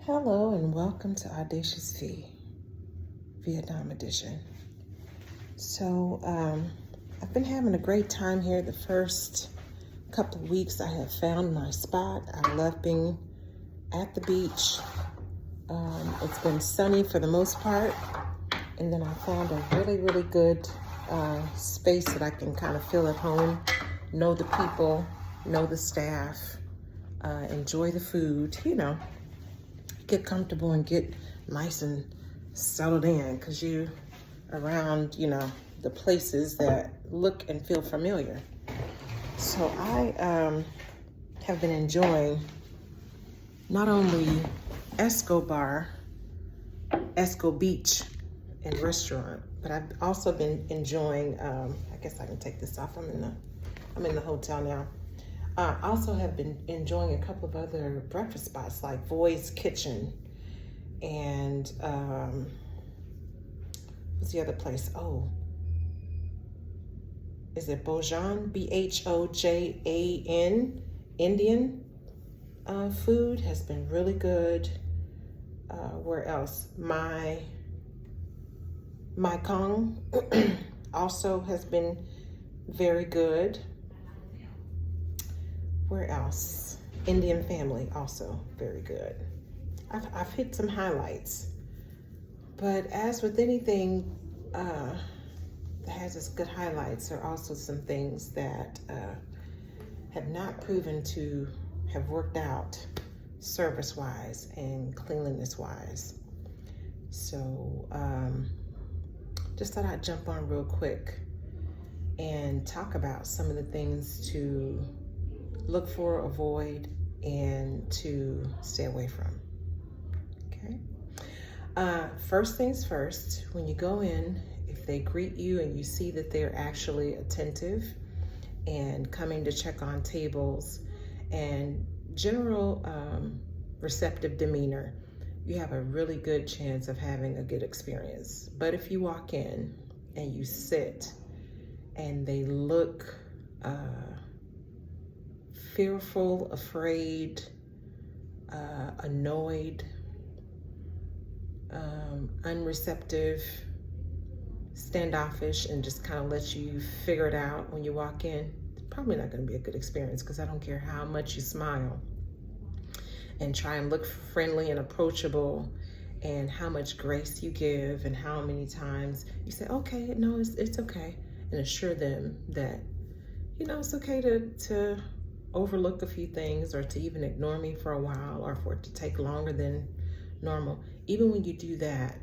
Hello and welcome to Audacious V, Vietnam edition. I've been having a great time here. The first couple of weeks I have found my spot. I love being at the beach. It's been sunny for the most part, and then I found a really good space that I can kind of feel at home, know the people, know the staff, enjoy the food, get comfortable and get nice and settled in because you're around, the places that look and feel familiar. So I have been enjoying not only Esco Beach and restaurant, but I've also been enjoying, I guess I can take this off. I'm in the hotel now. I also have been enjoying a couple of other breakfast spots like Voi's Kitchen and what's the other place? Oh, is it Bojan? Bhojan, Indian food has been really good. Where else? My Kong also has been very good. Where else? Indian Family, also very good. I've hit some highlights. But as with anything that has its good highlights, there are also some things that have not proven to have worked out service-wise and cleanliness-wise. So just thought I'd jump on real quick and talk about some of the things to look for, avoid, and to stay away from. Okay. First things first, when you go in, if they greet you and you see that they're actually attentive and coming to check on tables and general receptive demeanor, you have a really good chance of having a good experience. But if you walk in and you sit and they look fearful, afraid, annoyed, unreceptive, standoffish, and just kind of let you figure it out when you walk in, it's probably not going to be a good experience, because I don't care how much you smile and try and look friendly and approachable and how much grace you give and how many times you say, okay, no, it's okay, and assure them that, it's okay to overlook a few things or to even ignore me for a while or for it to take longer than normal. Even when you do that,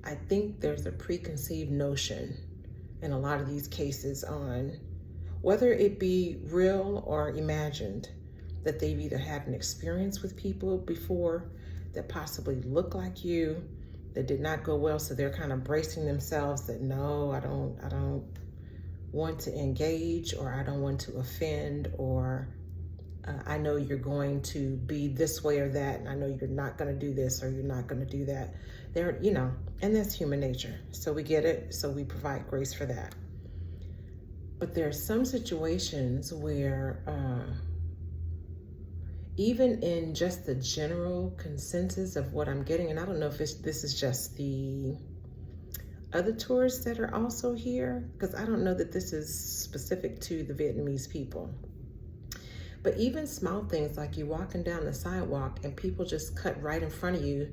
I think there's a preconceived notion in a lot of these cases on whether it be real or imagined that they've either had an experience with people before that possibly look like you, that did not go well, so they're kind of bracing themselves that no, I don't want to engage, or I don't want to offend, or I know you're going to be this way or that, and I know you're not going to do this or you're not going to do that. And that's human nature. So we get it. So we provide grace for that. But there are some situations where even in just the general consensus of what I'm getting, and I don't know if this is just the other tourists that are also here, because I don't know that this is specific to the Vietnamese people. But even small things like you walking down the sidewalk and people just cut right in front of you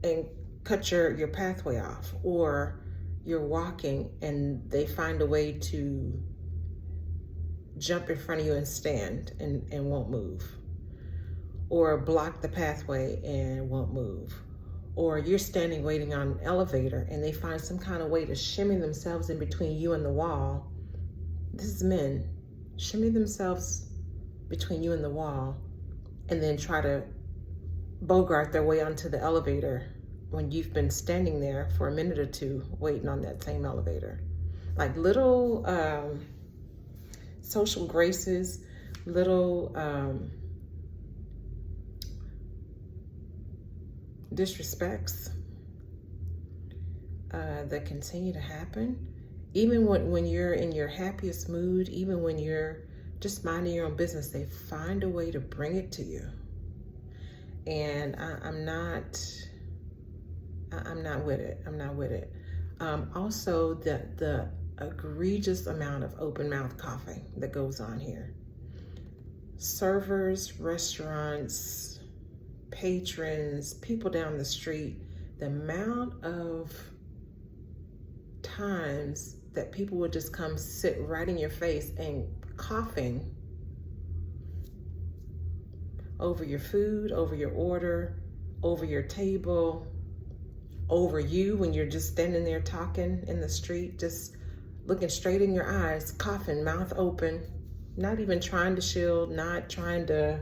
and cut your pathway off, or you're walking and they find a way to jump in front of you and stand and won't move, or block the pathway and won't move. Or you're standing waiting on an elevator and they find some kind of way to shimmy themselves in between you and the wall. This is men. Shimmy themselves between you and the wall and then try to bogart their way onto the elevator when you've been standing there for a minute or two waiting on that same elevator. Like little social graces, little disrespects that continue to happen. Even when you're in your happiest mood, even when you're just minding your own business, they find a way to bring it to you. and I'm not with it. I'm not with it. Also, the egregious amount of open mouth coughing that goes on here. Servers, restaurants, patrons, people down the street, the amount of times that people would just come sit right in your face and coughing over your food, over your order, over your table, over you when you're just standing there talking in the street, just looking straight in your eyes, coughing, mouth open, not even trying to shield, not trying to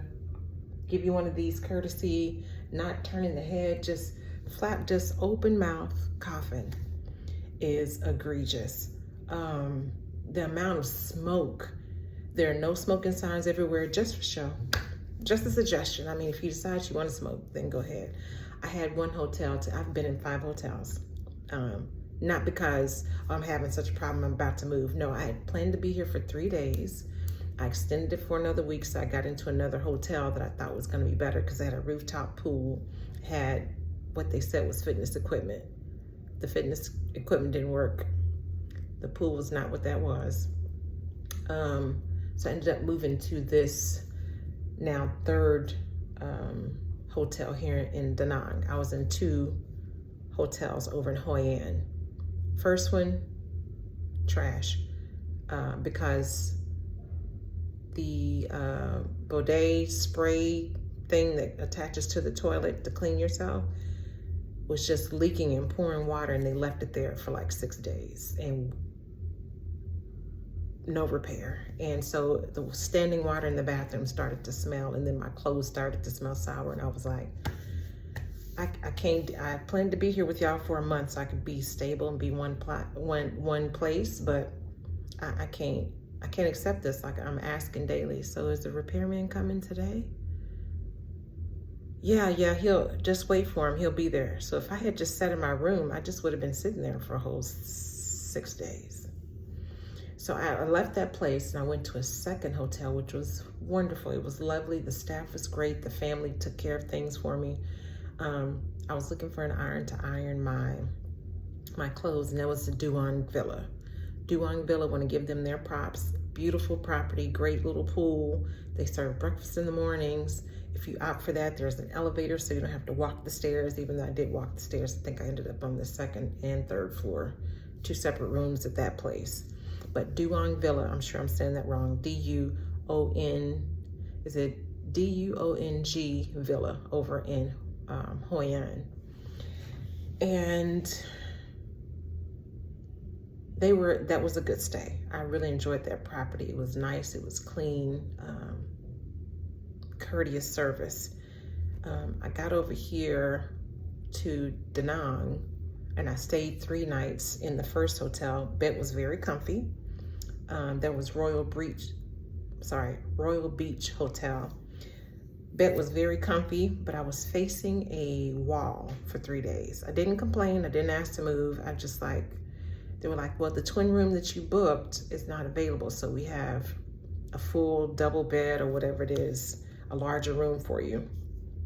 give you one of these courtesy, not turning the head, just flat, just open mouth coughing is egregious. The amount of smoke, there are no smoking signs everywhere, just for show. Just a suggestion. I mean, if you decide you want to smoke, then go ahead. I had one hotel, I've been in 5 hotels. Not because I'm having such a problem, I'm about to move. No, I had planned to be here for 3 days. I extended it for another week, so I got into another hotel that I thought was gonna be better because they had a rooftop pool, had what they said was fitness equipment. The fitness equipment didn't work. The pool was not what that was. So I ended up moving to this now 3rd hotel here in Da Nang. I was in 2 hotels over in Hoi An. First one, trash, because the bidet spray thing that attaches to the toilet to clean yourself was just leaking and pouring water, and they left it there for like 6 days and no repair. And so the standing water in the bathroom started to smell, and then my clothes started to smell sour, and I was like, I planned to be here with y'all for a month so I could be stable and be one place, but I can't accept this. Like, I'm asking daily. So is the repairman coming today? Yeah, he'll just wait for him. He'll be there. So if I had just sat in my room, I just would have been sitting there for a whole 6 days. So I left that place and I went to a second hotel, which was wonderful. It was lovely. The staff was great. The family took care of things for me. I was looking for an iron to iron my clothes, and that was the Duong Villa. Duong Villa, want to give them their props. Beautiful property, great little pool. They serve breakfast in the mornings. If you opt for that, there's an elevator, so you don't have to walk the stairs, even though I did walk the stairs. I think I ended up on the 2nd and 3rd floor, 2 separate rooms at that place. But Duong Villa, I'm sure I'm saying that wrong, D-U-O-N, is it D-U-O-N-G Villa over in Hoi An. And that was a good stay. I really enjoyed that property. It was nice, it was clean, courteous service. I got over here to Da Nang and I stayed 3 nights in the first hotel. Bed was very comfy. There was Royal Beach Hotel. Bed was very comfy, but I was facing a wall for 3 days. I didn't complain, I didn't ask to move. They were like, well, the twin room that you booked is not available, so we have a full double bed or whatever it is, a larger room for you,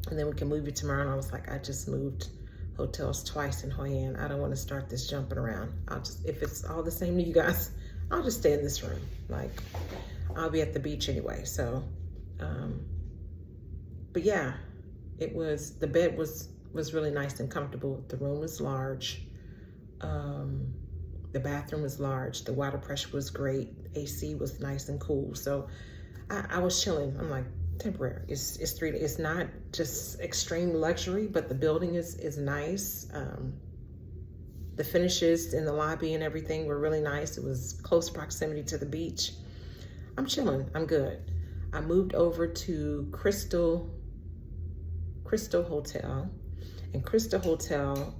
and then we can move you tomorrow. And I was like, I just moved hotels twice in Hoi An. I don't want to start this jumping around. If it's all the same to you guys, I'll just stay in this room. Like, I'll be at the beach anyway. So, but yeah, the bed was really nice and comfortable. The room was large. The bathroom was large. The water pressure was great. AC was nice and cool. So I was chilling. I'm like, temporary. It's 3 days. It's not just extreme luxury, but the building is nice. The finishes in the lobby and everything were really nice. It was close proximity to the beach. I'm chilling. I'm good. I moved over to Crystal Hotel. And Crystal Hotel,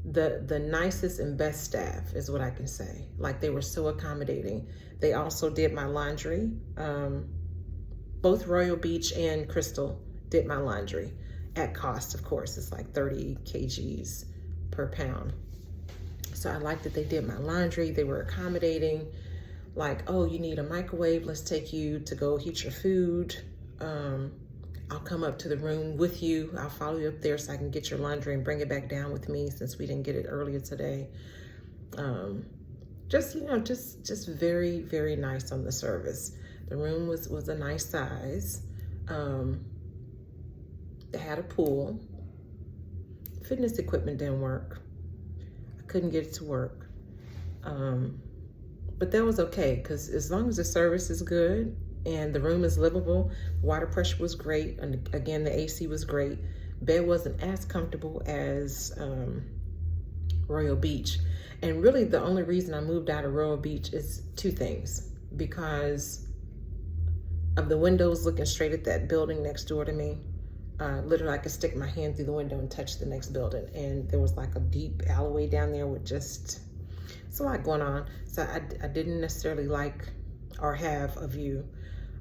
the nicest and best staff is what I can say. Like, they were so accommodating. They also did my laundry. Both Royal Beach and Crystal did my laundry at cost, of course. It's like 30 kgs per pound. So I liked that they did my laundry. They were accommodating. Like, oh, you need a microwave, let's take you to go heat your food. I'll come up to the room with you. I'll follow you up there so I can get your laundry and bring it back down with me since we didn't get it earlier today. Just very, very nice on the service. The room was a nice size. It had a pool. Fitness equipment didn't work. I couldn't get it to work. But that was okay, because as long as the service is good and the room is livable, water pressure was great, and again, the AC was great. Bed wasn't as comfortable as Royal Beach. And really the only reason I moved out of Royal Beach is two things. Because of the windows looking straight at that building next door to me. Literally, I could stick my hand through the window and touch the next building. And there was like a deep alleyway down there with just, it's a lot going on. So I didn't necessarily like or have a view.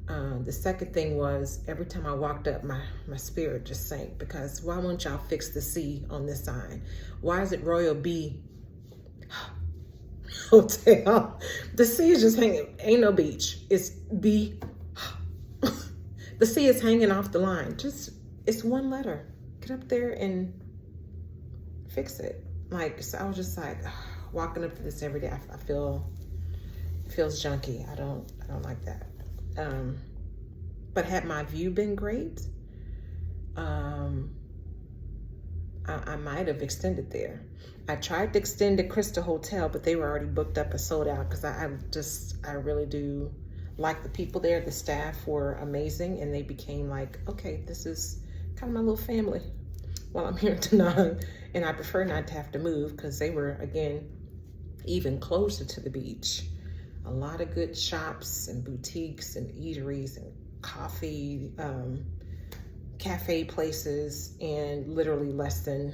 The second thing was, every time I walked up, my spirit just sank, because why won't y'all fix the C on this sign? Why is it Royal B Hotel? The C is just hanging, ain't no beach. It's B. The C is hanging off the line. Just, it's one letter. Get up there and fix it. Like, so I was just like, walking up to this every day, I feel, it feels junky. I don't like that. But had my view been great, I might have extended there. I tried to extend to Crystal Hotel, but they were already booked up and sold out, because I really do like the people there. The staff were amazing, and they became like, okay, this is kind of my little family while I'm here in Tanana. And I prefer not to have to move, because they were, again, even closer to the beach. A lot of good shops and boutiques and eateries and coffee, cafe places, and literally less than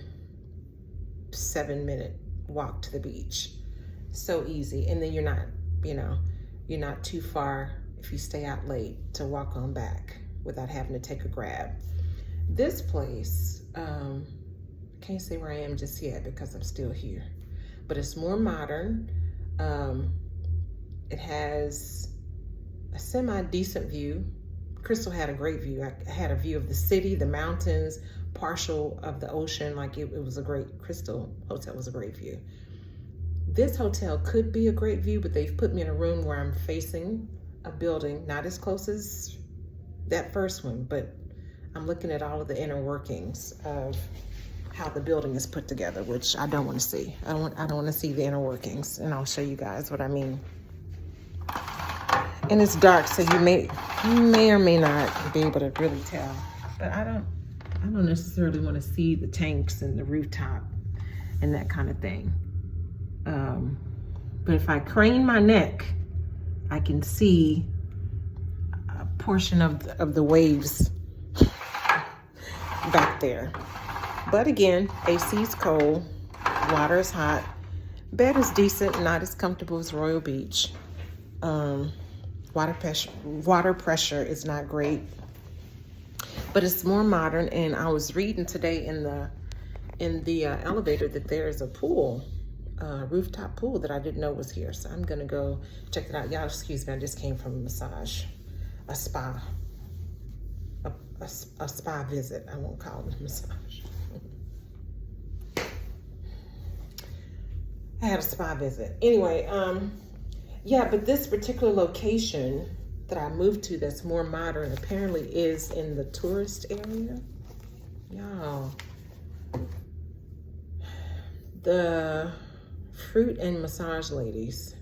7-minute walk to the beach. So easy. And then you're not too far if you stay out late to walk on back without having to take a grab. This place, can't say where I am just yet because I'm still here, but it's more modern. It has a semi-decent view. Crystal had a great view. I had a view of the city, the mountains, partial of the ocean. Like it was a great, Crystal Hotel was a great view. This hotel could be a great view, but they've put me in a room where I'm facing a building, not as close as that first one, but I'm looking at all of the inner workings of how the building is put together, which I don't want to see. I don't want to see the inner workings, and I'll show you guys what I mean. And it's dark, so you may or may not be able to really tell. But I don't necessarily want to see the tanks and the rooftop and that kind of thing. But if I crane my neck, I can see a portion of the waves back there. But again, AC's cold, water is hot, bed is decent, not as comfortable as Royal Beach. Water pressure is not great, but it's more modern. And I was reading today in the elevator that there is a pool, rooftop pool that I didn't know was here. So I'm gonna go check it out. Y'all excuse me, I just came from a spa visit. I won't call it a massage. I had a spa visit. Anyway, yeah, but this particular location that I moved to that's more modern apparently is in the tourist area. Y'all, the fruit and massage ladies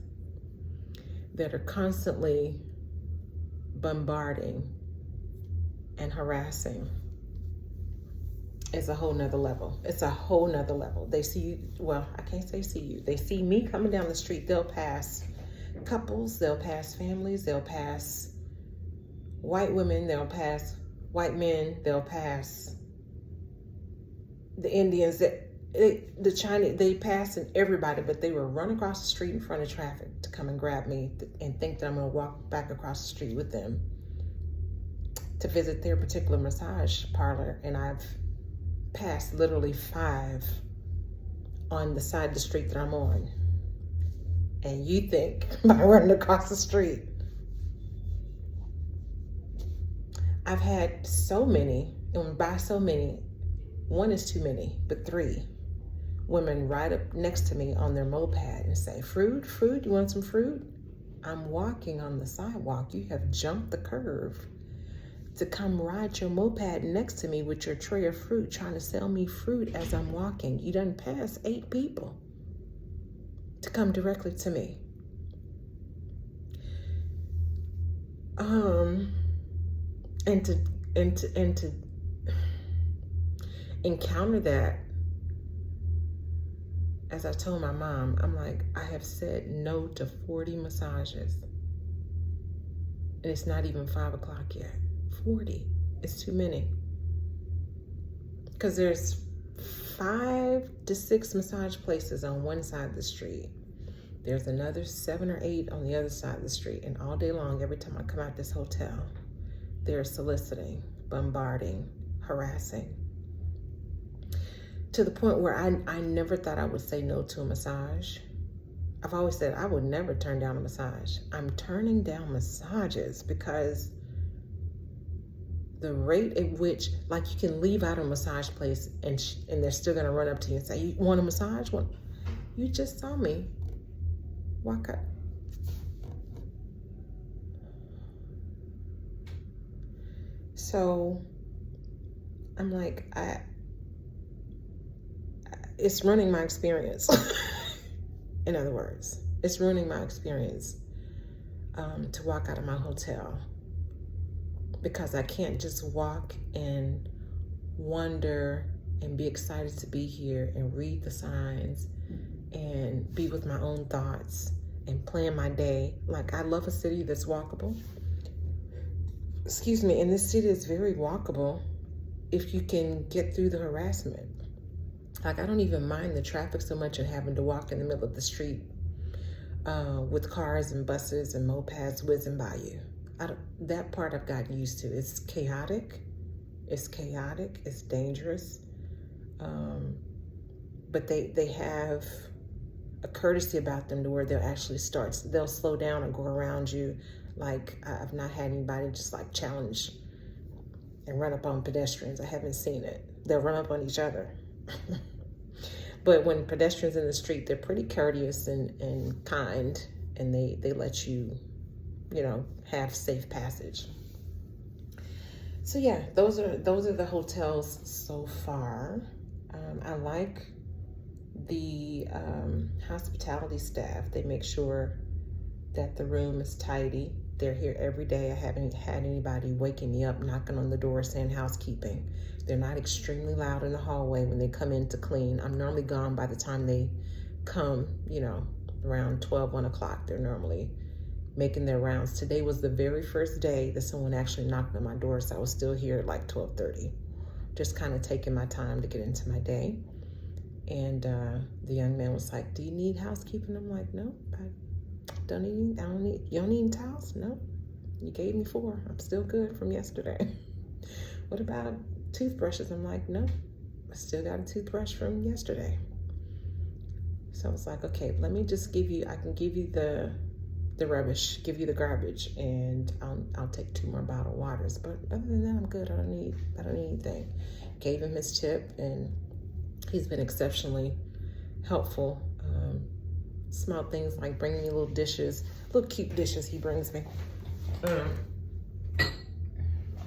that are constantly bombarding and harassing is a whole nother level. It's a whole nother level. They see you, well, I can't say see you. They see me coming down the street, they'll pass couples, they'll pass families, they'll pass white women, they'll pass white men, they'll pass the Indians, the Chinese, they passing everybody, but they will run across the street in front of traffic to come and grab me and think that I'm gonna walk back across the street with them to visit their particular massage parlor. And I've passed literally 5 on the side of the street that I'm on. And you think by running across the street, I've had so many, and by so many, one is too many, but 3 women ride up next to me on their moped and say, fruit, you want some fruit? I'm walking on the sidewalk. You have jumped the curve to come ride your moped next to me with your tray of fruit, trying to sell me fruit as I'm walking. You done passed 8 people to come directly to me. And to encounter that, as I told my mom, I'm like, I have said no to 40 massages. And it's not even 5 o'clock yet. 40 is too many. Because there's 5 to 6 massage places on one side of the street. There's another 7 or 8 on the other side of the street. And all day long, every time I come out this hotel, they're soliciting, bombarding, harassing. To the point where I never thought I would say no to a massage. I've always said I would never turn down a massage. I'm turning down massages because the rate at which, like, you can leave out a massage place and they're still gonna run up to you and say, you want a massage? Well, you just saw me walk up. So I'm like, it's ruining my experience. In other words, it's ruining my experience to walk out of my hotel, because I can't just walk and wonder and be excited to be here and read the signs and be with my own thoughts and plan my day. Like, I love a city that's walkable. Excuse me, and this city is very walkable if you can get through the harassment. Like, I don't even mind the traffic so much and having to walk in the middle of the street with cars and buses and mopeds whizzing by you. That part I've gotten used to. It's chaotic, it's dangerous. But they have a courtesy about them to where they'll slow down and go around you. Like, I've not had anybody just like challenge and run up on pedestrians. I haven't seen it. They'll run up on each other. But when pedestrians in the street, they're pretty courteous and kind, and they let you, have safe passage. So yeah, those are the hotels so far. I like the hospitality staff. They make sure that the room is tidy. They're here every day. I haven't had anybody waking me up, knocking on the door saying housekeeping. They're not extremely loud in the hallway when they come in to clean. I'm normally gone by the time they come, around 12, 1 o'clock. They're normally making their rounds. Today was the very first day that someone actually knocked on my door, so I was still here at like 12:30, just kind of taking my time to get into my day. And the young man was like, do you need housekeeping? I'm like, no, you don't need towels? No, you gave me 4. I'm still good from yesterday. What about toothbrushes? I'm like, no, I still got a toothbrush from yesterday. So I was like, okay, let me just I can give you the rubbish, give you the garbage, and I'll take 2 more bottled waters. But other than that, I'm good. I don't need anything. Gave him his tip, and he's been exceptionally helpful. Small things like bringing me little cute dishes he brings me.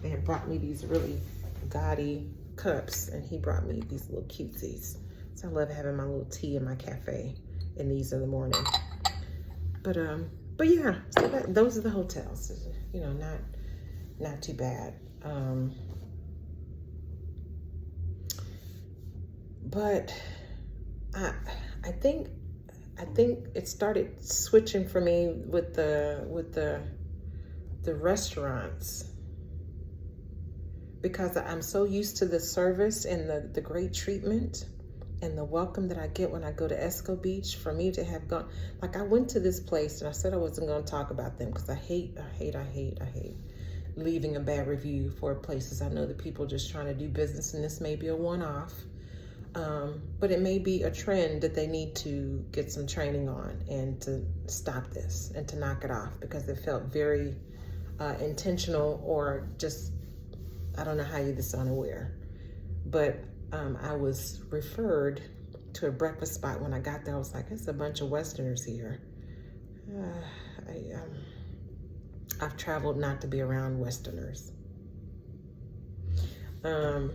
They had brought me these really gaudy cups, and he brought me these little cutesies. So I love having my little tea in my cafe in these in the morning. But yeah, so those are the hotels. Not too bad. But I think it started switching for me with the restaurants, because I'm so used to the service and the great treatment and the welcome that I get when I go to Esco Beach. For me to have gone, like, I went to this place, and I said I wasn't going to talk about them because I hate leaving a bad review for places. I know that people are just trying to do business, and this may be a one-off. But it may be a trend that they need to get some training on, and to stop this and to knock it off, because it felt very intentional, or just I don't know how you're this unaware, but I was referred to a breakfast spot. When I got there, I was like, it's a bunch of Westerners here. I've traveled not to be around Westerners. But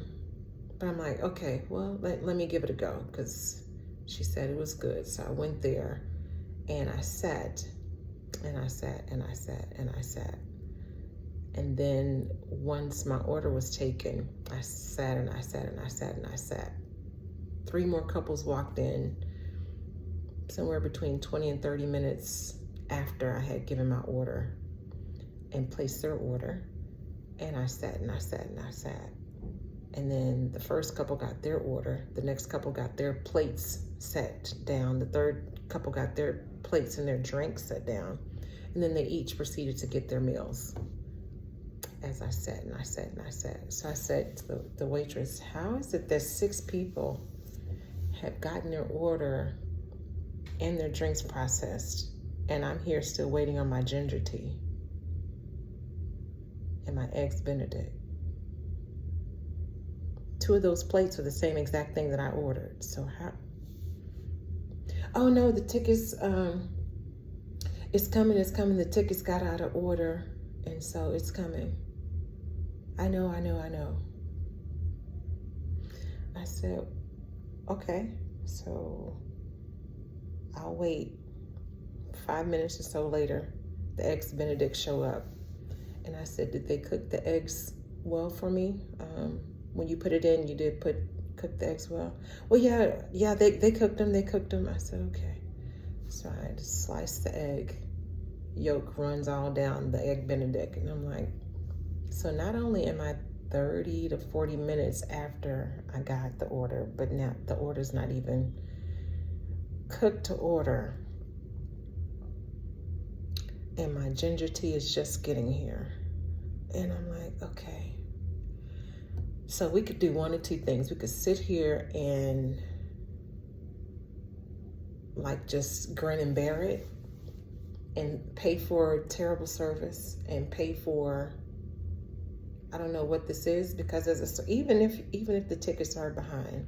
I'm like, okay, well, let me give it a go, because she said it was good. So I went there and I sat and I sat and I sat and I sat. And then once my order was taken, I sat and I sat and I sat and I sat. 3 more couples walked in somewhere between 20 and 30 minutes after I had given my order and placed their order. And I sat and I sat and I sat. And then the first couple got their order. The next couple got their plates set down. The third couple got their plates and their drinks set down. And then they each proceeded to get their meals. As I sat and I sat and I sat. So I said to the waitress, how is it that 6 people have gotten their order and their drinks processed, and I'm here still waiting on my ginger tea and my eggs Benedict? 2 of those plates were the same exact thing that I ordered. So how? Oh no, the tickets, it's coming. The tickets got out of order, and so it's coming. I know. I said, okay, so I'll wait. 5 minutes or so later, the eggs Benedict show up. And I said, did they cook the eggs well for me? When you put it in, you did cook the eggs well? Well, yeah, they cooked them. I said, okay. So I just sliced the egg. Yolk runs all down the egg Benedict. And I'm like, so not only am I 30 to 40 minutes after I got the order, but now the order's not even cooked to order. And my ginger tea is just getting here. And I'm like, okay. So we could do one of 2 things. We could sit here and like just grin and bear it and pay for terrible service and pay for, I don't know what this is, because even if the tickets are behind,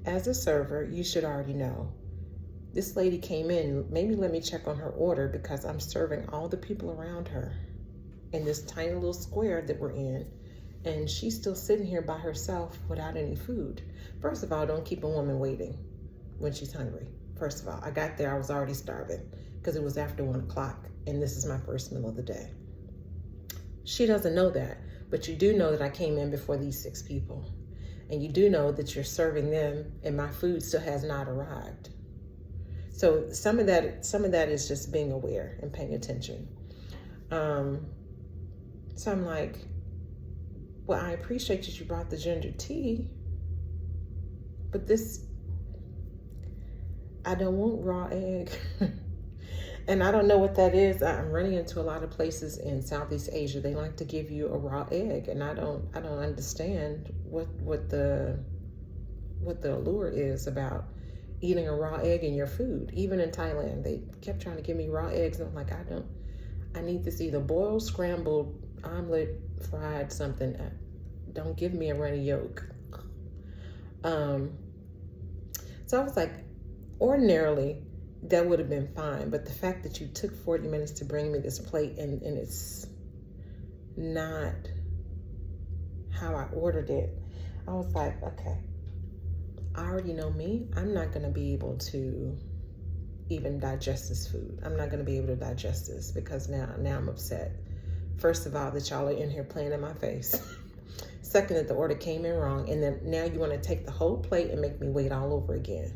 as a server, you should already know. This lady came in, maybe let me check on her order, because I'm serving all the people around her in this tiny little square that we're in, and she's still sitting here by herself without any food. First of all, don't keep a woman waiting when she's hungry. First of all, I got there, I was already starving because it was after 1 o'clock, and this is my first meal of the day. She doesn't know that. But you do know that I came in before these 6 people. And you do know that you're serving them and my food still has not arrived. So some of that is just being aware and paying attention. So I'm like, well, I appreciate that you brought the ginger tea, but I don't want raw egg. And I don't know what that is. I'm running into a lot of places in Southeast Asia. They like to give you a raw egg, and I don't understand what the allure is about eating a raw egg in your food. Even in Thailand, they kept trying to give me raw eggs, and I'm like, I need this either boiled, scrambled, omelet, fried, something. Don't give me a runny yolk. So I was like, ordinarily, that would have been fine. But the fact that you took 40 minutes to bring me this plate and it's not how I ordered it, I was like, okay, I already know me. I'm not going to be able to even digest this food. I'm not going to be able to digest this because now I'm upset. First of all, that y'all are in here playing in my face. Second, that the order came in wrong. And then now you want to take the whole plate and make me wait all over again.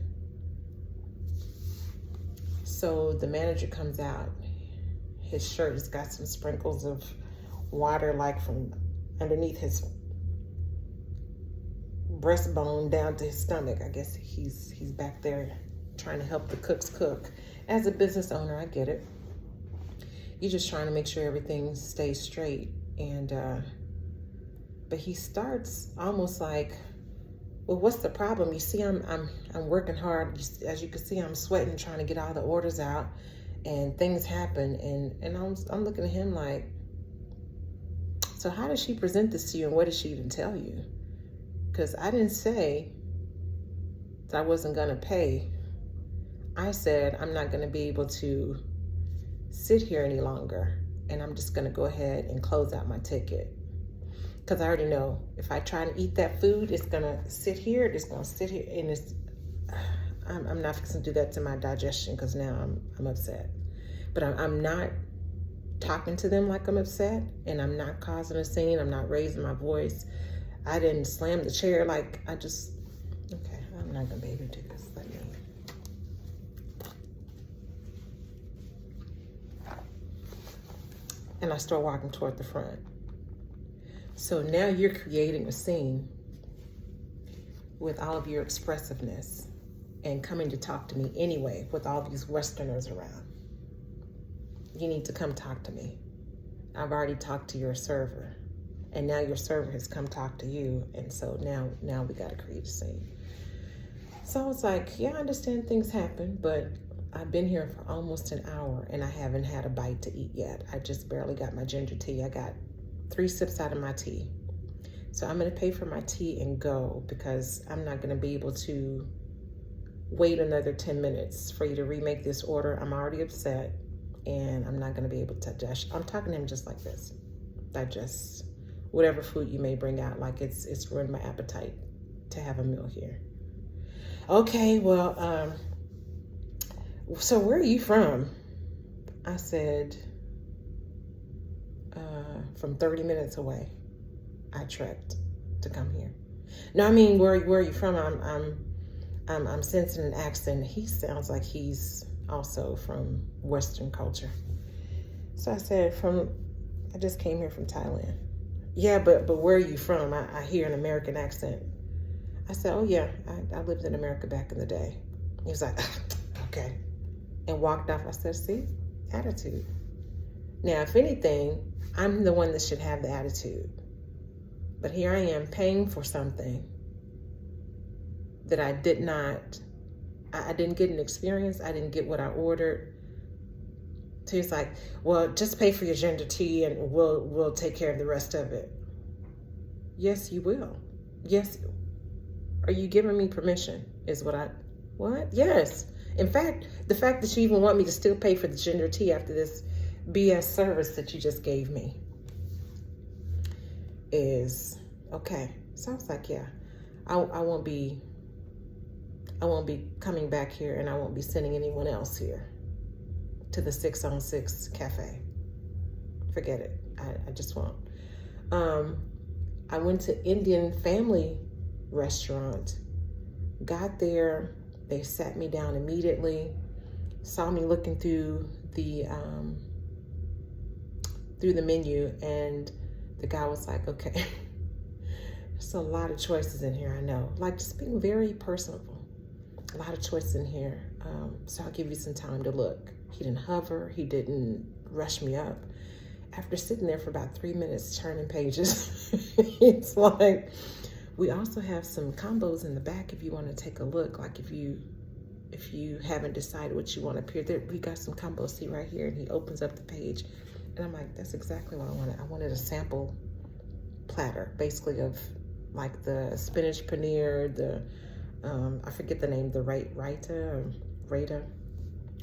So the manager comes out. His shirt has got some sprinkles of water, like from underneath his breastbone down to his stomach. I guess he's back there trying to help the cooks cook. As a business owner, I get it. You're just trying to make sure everything stays straight. And but he starts almost like, well, what's the problem? You see, I'm working hard. As you can see, I'm sweating, trying to get all the orders out, and things happen. And I'm looking at him like, So how did she present this to you, and what did she even tell you? Because I didn't say that I wasn't going to pay. I said I'm not going to be able to sit here any longer, and I'm just going to go ahead and close out my ticket. Because I already know if I try to eat that food, it's going to sit here, it's going to sit here, and I'm not fixing to do that to my digestion, because now I'm upset. But I'm not talking to them like I'm upset, and I'm not causing a scene. I'm not raising my voice. I didn't slam the chair. Like, okay, I'm not gonna be able to do this. Let me. And I start walking toward the front. So now you're creating a scene with all of your expressiveness and coming to talk to me anyway with all these Westerners around. You need to come talk to me. I've already talked to your server, and now your server has come talk to you, and so now we got to create a scene. So I was like, yeah, I understand things happen, but I've been here for almost an hour, and I haven't had a bite to eat yet. I just barely got my ginger tea. I got 3 sips out of my tea. So I'm going to pay for my tea and go, because I'm not going to be able to wait another 10 minutes for you to remake this order. I'm already upset, and I'm not going to be able to digest. I'm talking to him just like this. Digest whatever food you may bring out, like it's ruined my appetite to have a meal here. Okay, well, so where are you from? I said, from 30 minutes away. I trekked to come here. No, I mean, where are you from? I'm sensing an accent. He sounds like he's also from Western culture. So I said, I just came here from Thailand. Yeah, but where are you from? I hear an American accent. I said, oh yeah, I lived in America back in the day. He was like, okay. And walked off. I said, see, attitude. Now, if anything, I'm the one that should have the attitude. But here I am paying for something that I didn't get an experience. I didn't get what I ordered. So he's like, well, just pay for your ginger tea and we'll take care of the rest of it. Yes, you will. Yes. Are you giving me permission? What? Yes. In fact, the fact that you even want me to still pay for the ginger tea after this BS service that you just gave me is okay. So I was like, yeah, I won't be coming back here, and I won't be sending anyone else here to the 606 cafe. Forget it. I just won't. I went to Indian family restaurant, got there, they sat me down immediately, saw me looking through the menu, and the guy was like, okay, there's a lot of choices in here, I know. Like, just being very personable. A lot of choices in here. So I'll give you some time to look. He didn't hover. He didn't rush me up. After sitting there for about 3 minutes turning pages, it's like, we also have some combos in the back if you want to take a look. Like if you haven't decided what you want up here, we got some combos, see right here. And he opens up the page. And I'm like, that's exactly what I wanted. I wanted a sample platter, basically, of like the spinach paneer, the I forget the name, the Raita.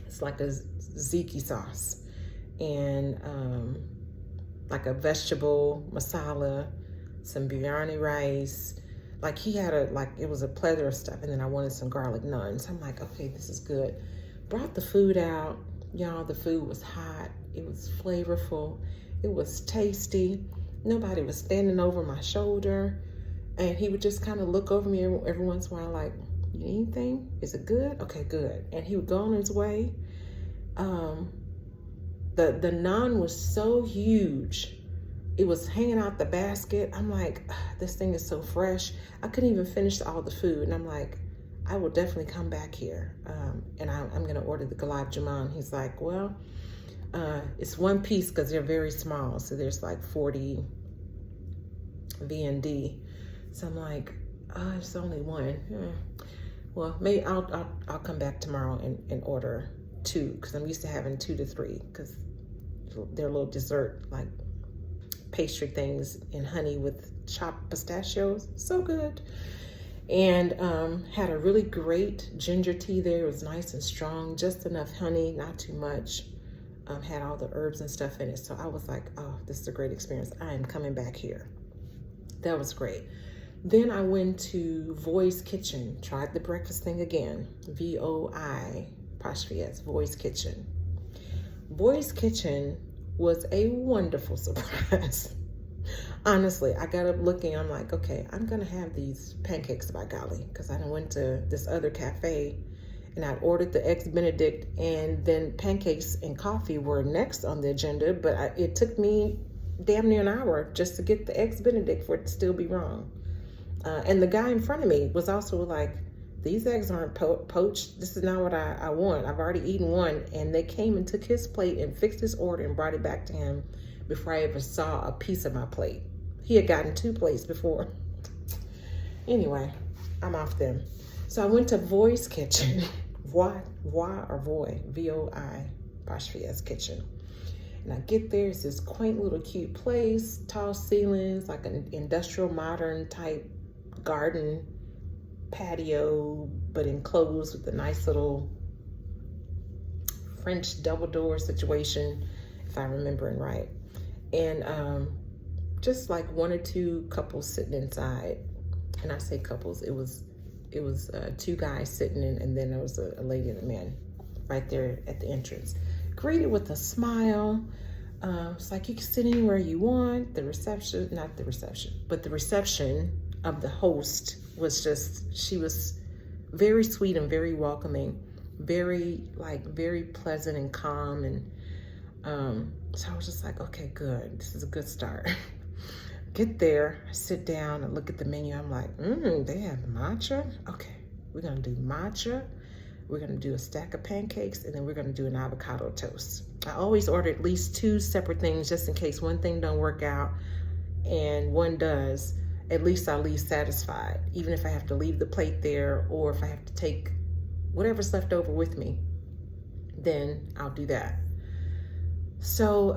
It's like a ziki sauce, and like a vegetable masala, some biryani rice. Like he had it was a plethora of stuff, and then I wanted some garlic naan. So I'm like, okay, this is good. Brought the food out, y'all. The food was hot. It was flavorful. It was tasty. Nobody was standing over my shoulder. And he would just kind of look over me every once in a while like, you need anything? Is it good? Okay, good. And he would go on his way. The naan was so huge. It was hanging out the basket. I'm like, this thing is so fresh. I couldn't even finish all the food. And I'm like, I will definitely come back here. And I'm going to order the gulab jamun. He's like, well, it's one piece because they're very small. So there's like 40 VND. So I'm like, it's only one. Well, maybe I'll come back tomorrow and order 2, because I'm used to having 2 to 3, because they're a little dessert, like pastry things in honey with chopped pistachios. So good. And had a really great ginger tea there. It was nice and strong, just enough honey, not too much. Had all the herbs and stuff in it. So I was like, oh, this is a great experience. I am coming back here. That was great. Then I went to Voi's Kitchen, tried the breakfast thing again. VOI apostrophe S, Voi's Kitchen. Voi's Kitchen was a wonderful surprise. Honestly, I got up looking, I'm like, okay, I'm gonna have these pancakes by golly, because I went to this other cafe and I ordered the Eggs Benedict, and then pancakes and coffee were next on the agenda, but it took me damn near an hour just to get the Eggs Benedict for it to still be wrong. And the guy in front of me was also like, these eggs aren't poached. This is not what I want. I've already eaten one. And they came and took his plate and fixed his order and brought it back to him before I ever saw a piece of my plate. He had gotten 2 plates before. Anyway, I'm off them. So I went to Voi's Kitchen. Voi, V-O-I apostrophe S Kitchen. And I get there, it's this quaint little cute place, tall ceilings, like an industrial modern type garden patio, but enclosed with a nice little French double door situation, if I'm remembering right. And just like 1 or 2 couples sitting inside. And I say couples, it was 2 guys sitting in, and then there was a lady and a man right there at the entrance. Greeted with a smile. It's like you can sit anywhere you want. The reception of the host was just, she was very sweet and very welcoming, very pleasant and calm. And so I was just like, okay, good. This is a good start. Get there, I sit down, and look at the menu. I'm like, they have matcha? Okay, we're gonna do matcha. We're gonna do a stack of pancakes, and then we're gonna do an avocado toast. I always order at least 2 separate things just in case one thing don't work out and one does. At least I'll leave satisfied, even if I have to leave the plate there, or if I have to take whatever's left over with me, then I'll do that. So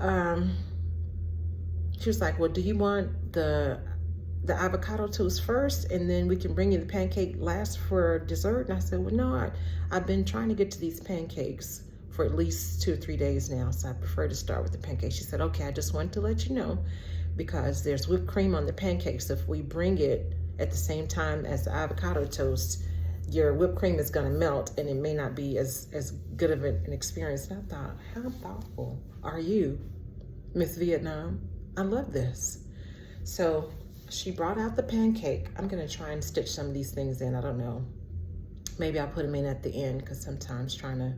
she was like, well, do you want the avocado toast first, and then we can bring you the pancake last for dessert? And I said, well, no, I've been trying to get to these pancakes for at least 2 or 3 days now, so I prefer to start with the pancakes. She said, okay, I just wanted to let you know, because there's whipped cream on the pancakes. So if we bring it at the same time as the avocado toast, your whipped cream is gonna melt, and it may not be as good of an experience. And I thought, how thoughtful are you, Miss Vietnam? I love this. So she brought out the pancake. I'm gonna try and stitch some of these things in. I don't know. Maybe I'll put them in at the end, because sometimes trying to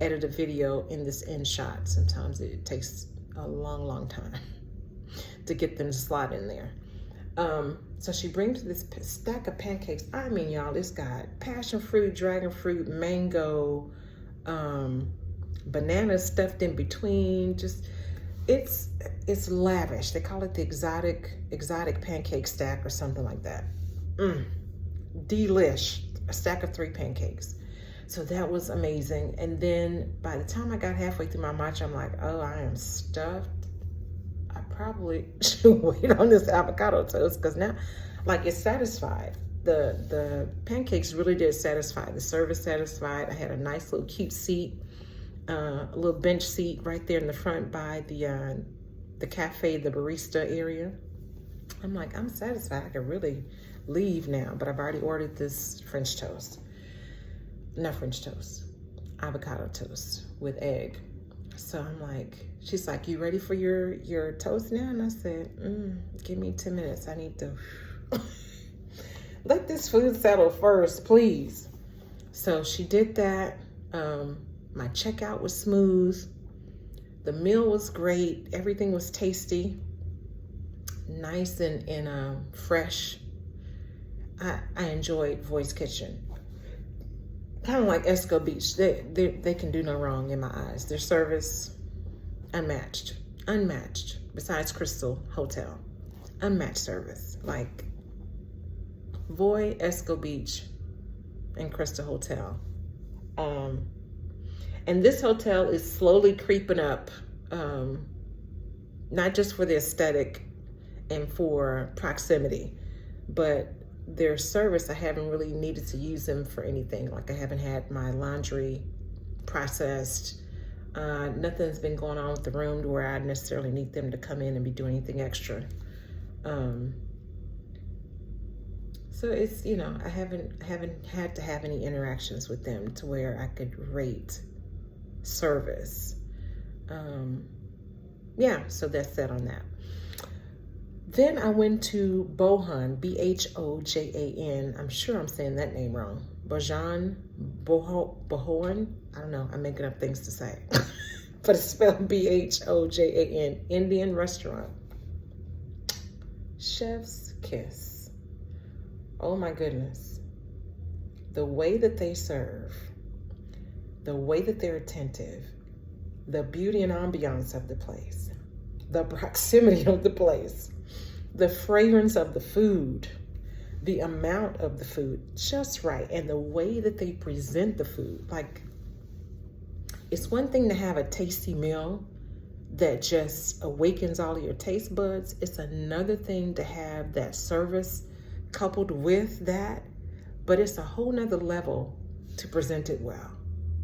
edit a video in this end shot, sometimes it takes a long time to get them to slide in there. So she brings this stack of pancakes. I mean, y'all, it's got passion fruit, dragon fruit, mango, bananas stuffed in between. Just, it's lavish. They call it the exotic pancake stack or something like that. Delish. A stack of 3 pancakes. So that was amazing. And then by the time I got halfway through my matcha, I'm like, oh, I am stuffed. I probably should wait on this avocado toast, because now, like, it's satisfied. The pancakes really did satisfy. The service satisfied. I had a nice little cute seat, a little bench seat right there in the front by the cafe, the barista area. I'm like, I'm satisfied. I can really leave now, but I've already ordered this French toast. Not French toast, avocado toast with egg. So I'm like, she's like, you ready for your toast now? And I said, give me 10 minutes. I need to let this food settle first, please. So she did that. My checkout was smooth. The meal was great. Everything was tasty, nice and fresh. I enjoyed Voi's Kitchen. Kind of like Esco Beach. They can do no wrong in my eyes. Their service, unmatched. Besides Crystal Hotel, unmatched service. Like Voi, Esco Beach, and Crystal Hotel. And this hotel is slowly creeping up not just for the aesthetic and for proximity, but their service, I haven't really needed to use them for anything. Like I haven't had my laundry processed. Nothing's been going on with the room to where I necessarily need them to come in and be doing anything extra. So it's, you know, I haven't had to have any interactions with them to where I could rate service. Yeah, so that's that on that. Then I went to Bohan, Bhojan. I'm sure I'm saying that name wrong. Bohan. I don't know. I'm making up things to say. But it's spelled Bhojan, Indian restaurant. Chef's kiss. Oh my goodness. The way that they serve, the way that they're attentive, the beauty and ambiance of the place, the proximity of the place, the fragrance of the food, the amount of the food, just right, and the way that they present the food. Like, it's one thing to have a tasty meal that just awakens all of your taste buds. It's another thing to have that service coupled with that, but it's a whole nother level to present it well.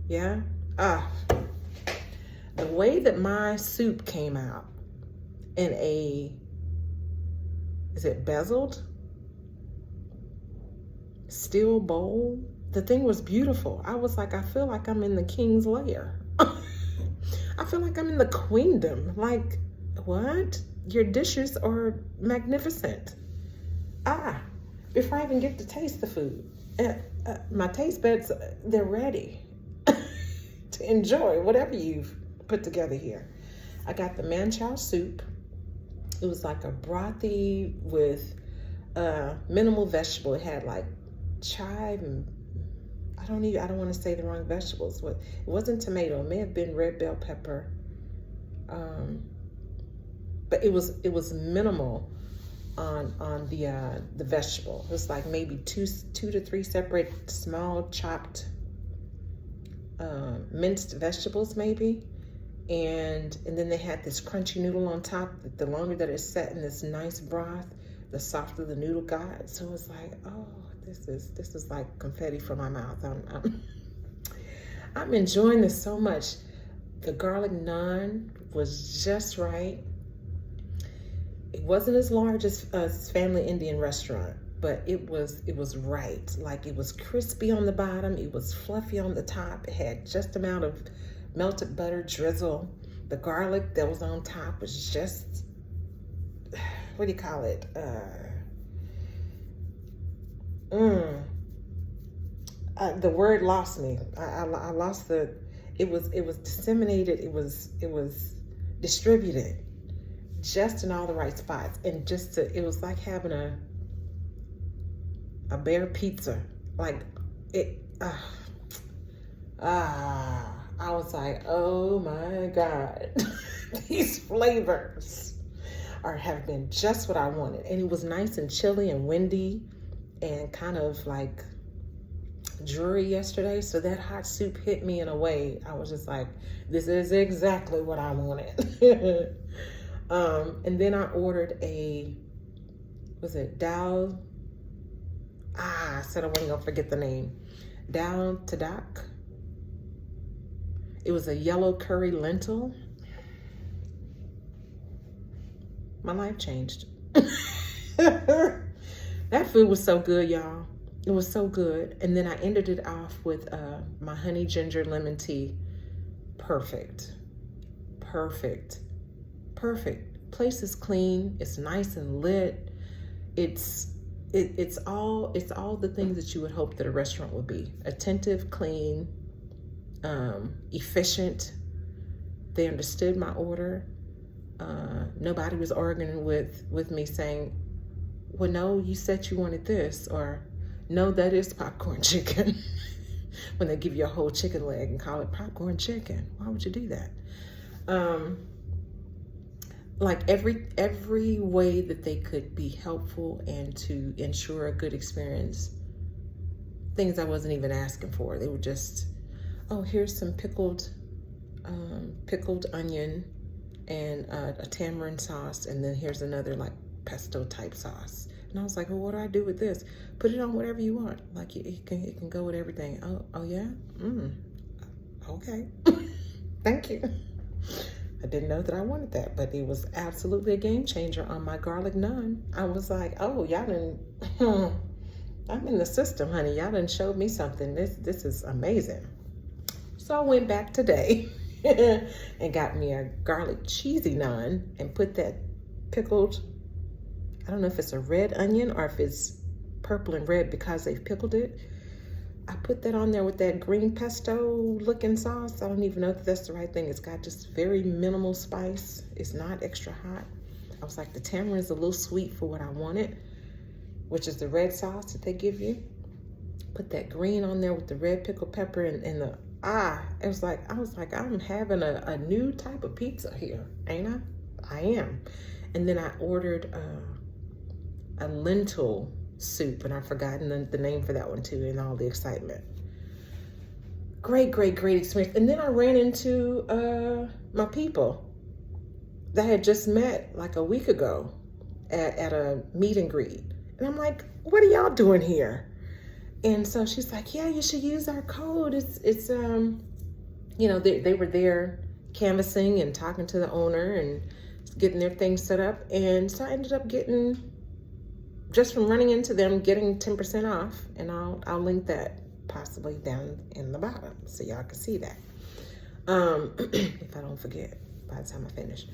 Yeah? The way that my soup came out in a, is it bezeled steel bowl? The thing was beautiful. I was like, I feel like I'm in the king's lair. I feel like I'm in the queendom. Like, what? Your dishes are magnificent. Before I even get to taste the food, my taste buds, they're ready to enjoy whatever you've put together here. I got the manchow soup. It was like a brothy with minimal vegetable. It had like chive and I don't want to say the wrong vegetables. It wasn't tomato. It may have been red bell pepper. But it was minimal on the vegetable. It was like maybe two to three separate small chopped minced vegetables maybe. And then they had this crunchy noodle on top. The longer that it's set in this nice broth, the softer the noodle got. So it was like, oh, this is like confetti from my mouth. I'm enjoying this so much. The garlic naan was just right. It wasn't as large as Family Indian Restaurant, but it was right. Like, it was crispy on the bottom, it was fluffy on the top. It had just amount of melted butter drizzle. The garlic that was on top was just, what do you call it? The word lost me. I lost the. It was disseminated. It was distributed, just in all the right spots, and it was like having a bear pizza. Like it. I was like, oh my God, these flavors have been just what I wanted. And it was nice and chilly and windy and kind of like dreary yesterday. So that hot soup hit me in a way. I was just like, this is exactly what I wanted. And then I ordered was it dal? I said I wasn't gonna forget the name. Dal Tadak. It was a yellow curry lentil. My life changed. That food was so good, y'all. It was so good. And then I ended it off with my honey ginger lemon tea. Perfect. Perfect. Perfect. Place is clean. It's nice and lit. It's all the things that you would hope that a restaurant would be. Attentive, clean, efficient. They understood my order. Nobody was arguing with me saying, well, no, you said you wanted this, or no, that is popcorn chicken. When they give you a whole chicken leg and call it popcorn chicken. Why would you do that? Like every way that they could be helpful and to ensure a good experience, things I wasn't even asking for. They were just, oh, here's some pickled onion and a tamarind sauce, and then here's another like pesto type sauce. And I was like, well, what do I do with this? Put it on whatever you want. Like it can go with everything. Oh yeah? Okay. Thank you. I didn't know that I wanted that, but it was absolutely a game changer on my garlic naan. I was like, oh, y'all didn't, I'm in the system, honey. Y'all done showed me something. This is amazing. So I went back today and got me a garlic cheesy naan and put that pickled, I don't know if it's a red onion or if it's purple and red because they've pickled it. I put that on there with that green pesto looking sauce. I don't even know if that's the right thing. It's got just very minimal spice. It's not extra hot. I was like, the tamarind is a little sweet for what I wanted, which is the red sauce that they give you. Put that green on there with the red pickled pepper and the, it was like, I was like, I'm having a new type of pizza here, ain't I? I am. And then I ordered a lentil soup, and I've forgotten the name for that one too, in all the excitement. Great experience. And then I ran into my people that I had just met like a week ago at a meet and greet. And I'm like, what are y'all doing here? And so she's like, yeah, you should use our code. It's you know, they were there canvassing and talking to the owner and getting their things set up. And so I ended up getting, just from running into them, getting 10% off, and I'll link that possibly down in the bottom so y'all can see that. If I don't forget by the time I finish.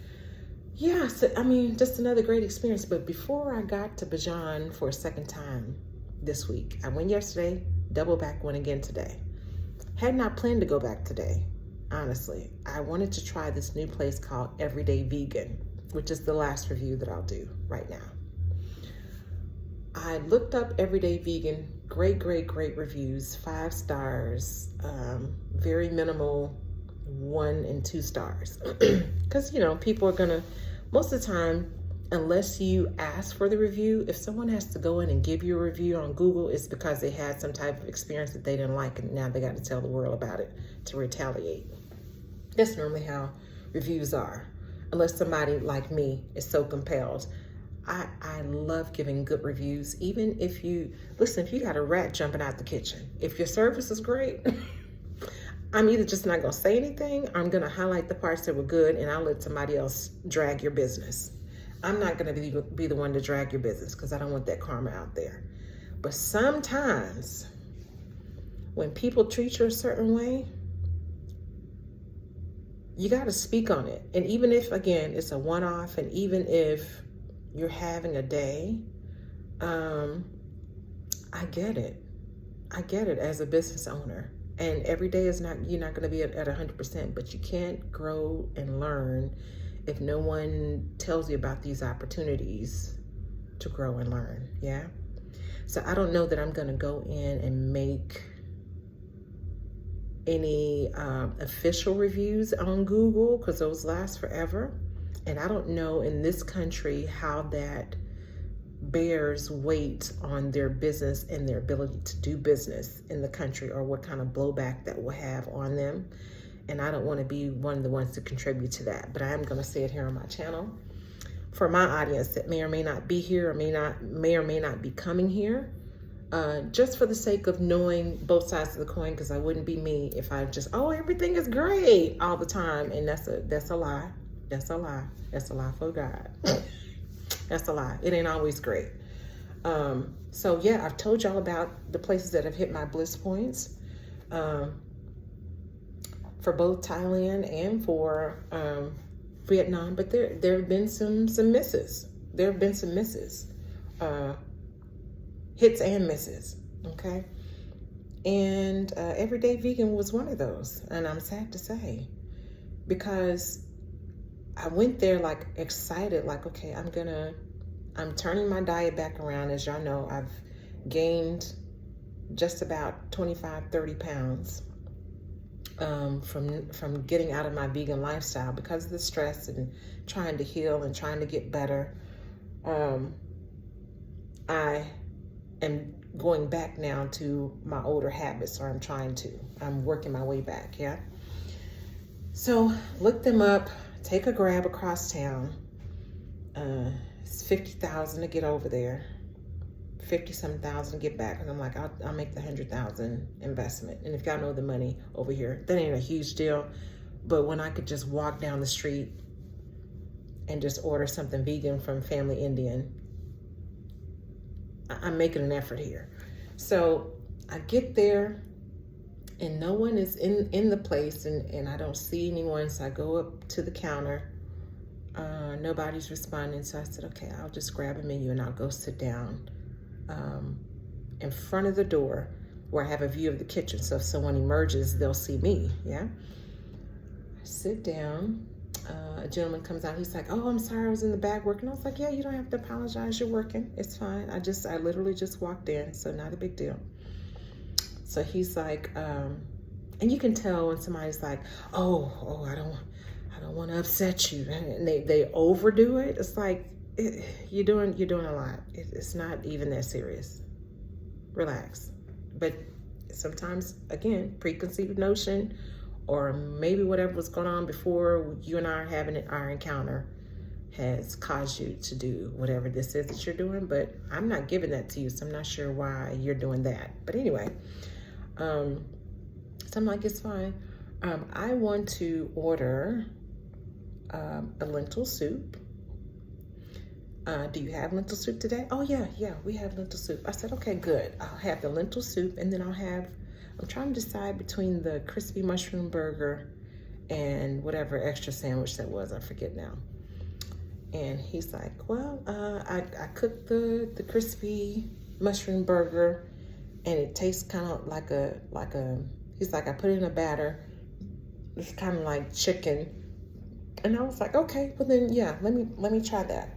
Yeah, so I mean, just another great experience. But before I got to Bajan for a second time this week, I went yesterday, double back, went again today. Had not planned to go back today, honestly. I wanted to try this new place called Everyday Vegan, which is the last review that I'll do right now. I looked up Everyday Vegan, great reviews, 5 stars, very minimal 1 and 2 stars. Because, you know, people are gonna, most of the time, unless you ask for the review, if someone has to go in and give you a review on Google, it's because they had some type of experience that they didn't like, and now they got to tell the world about it to retaliate. That's normally how reviews are, unless somebody like me is so compelled. I love giving good reviews, even if you got a rat jumping out the kitchen. If your service is great, I'm either just not gonna say anything, or I'm gonna highlight the parts that were good, and I'll let somebody else drag your business. I'm not gonna be the one to drag your business, because I don't want that karma out there. But sometimes when people treat you a certain way, you gotta speak on it. And even if, again, it's a one-off, and even if you're having a day, I get it. I get it as a business owner. And every day is not, you're not gonna be at 100%, but you can't grow and learn if no one tells you about these opportunities to grow and learn, yeah? So I don't know that I'm gonna go in and make any official reviews on Google, because those last forever. And I don't know in this country how that bears weight on their business and their ability to do business in the country, or what kind of blowback that will have on them. And I don't want to be one of the ones to contribute to that, but I am going to say it here on my channel for my audience that may or may not be here, or may or may not be coming here, just for the sake of knowing both sides of the coin, because I wouldn't be me if I just, oh, everything is great all the time. And that's a lie. That's a lie. That's a lie for God. That's a lie. It ain't always great. So yeah, I've told y'all about the places that have hit my bliss points, for both Thailand and for Vietnam. But there have been some misses. There have been some misses, hits and misses. Okay, and Everyday Vegan was one of those, and I'm sad to say, because I went there like excited, like, okay, I'm turning my diet back around. As y'all know, I've gained just about 25, 30 pounds from getting out of my vegan lifestyle because of the stress and trying to heal and trying to get better. I am going back now to my older habits, or I'm working my way back, yeah? So looked them up, take a Grab across town. It's $50,000 to get over there, 50-some thousand to get back. And I'm like, I'll make the 100,000 investment. And if y'all know the money over here, that ain't a huge deal. But when I could just walk down the street and just order something vegan from Family Indian, I'm making an effort here. So I get there and no one is in the place, and I don't see anyone. So I go up to the counter. Nobody's responding. So I said, okay, I'll just grab a menu and I'll go sit down in front of the door where I have a view of the kitchen. So if someone emerges, they'll see me, yeah? I sit down. A gentleman comes out. He's like, oh, I'm sorry, I was in the back working. I was like, yeah, you don't have to apologize. You're working. It's fine. I literally just walked in, so not a big deal. So he's like, and you can tell when somebody's like, oh, I don't want to upset you, and they overdo it. It's like, you're doing a lot. It's not even that serious. Relax. But sometimes, again, preconceived notion, or maybe whatever was going on before you and I are having our encounter has caused you to do whatever this is that you're doing. But I'm not giving that to you, so I'm not sure why you're doing that. But anyway, so I'm like, it's fine. I want to order a lentil soup. Do you have lentil soup today? Oh yeah, we have lentil soup. I said, okay, good. I'll have the lentil soup, and then I'm trying to decide between the crispy mushroom burger and whatever extra sandwich that was. I forget now. And he's like, well, I cooked the crispy mushroom burger, and it tastes kind of like a, he's like, I put it in a batter. It's kind of like chicken. And I was like, okay, well then, yeah, let me try that.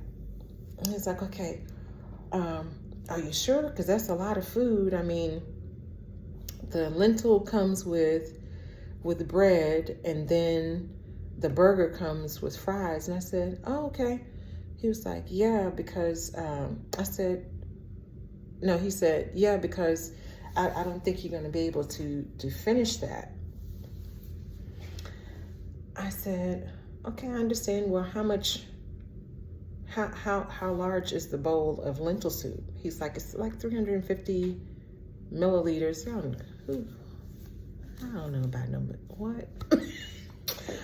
And he's like, okay, are you sure? Because that's a lot of food. I mean, the lentil comes with bread, and then the burger comes with fries. And I said, oh, okay. He was like, yeah, because I said, no, he said, yeah, because I don't think you're going to be able to finish that. I said, okay, I understand. Well, how large is the bowl of lentil soup? He's like, it's like 350 milliliters. I don't know about no, but what?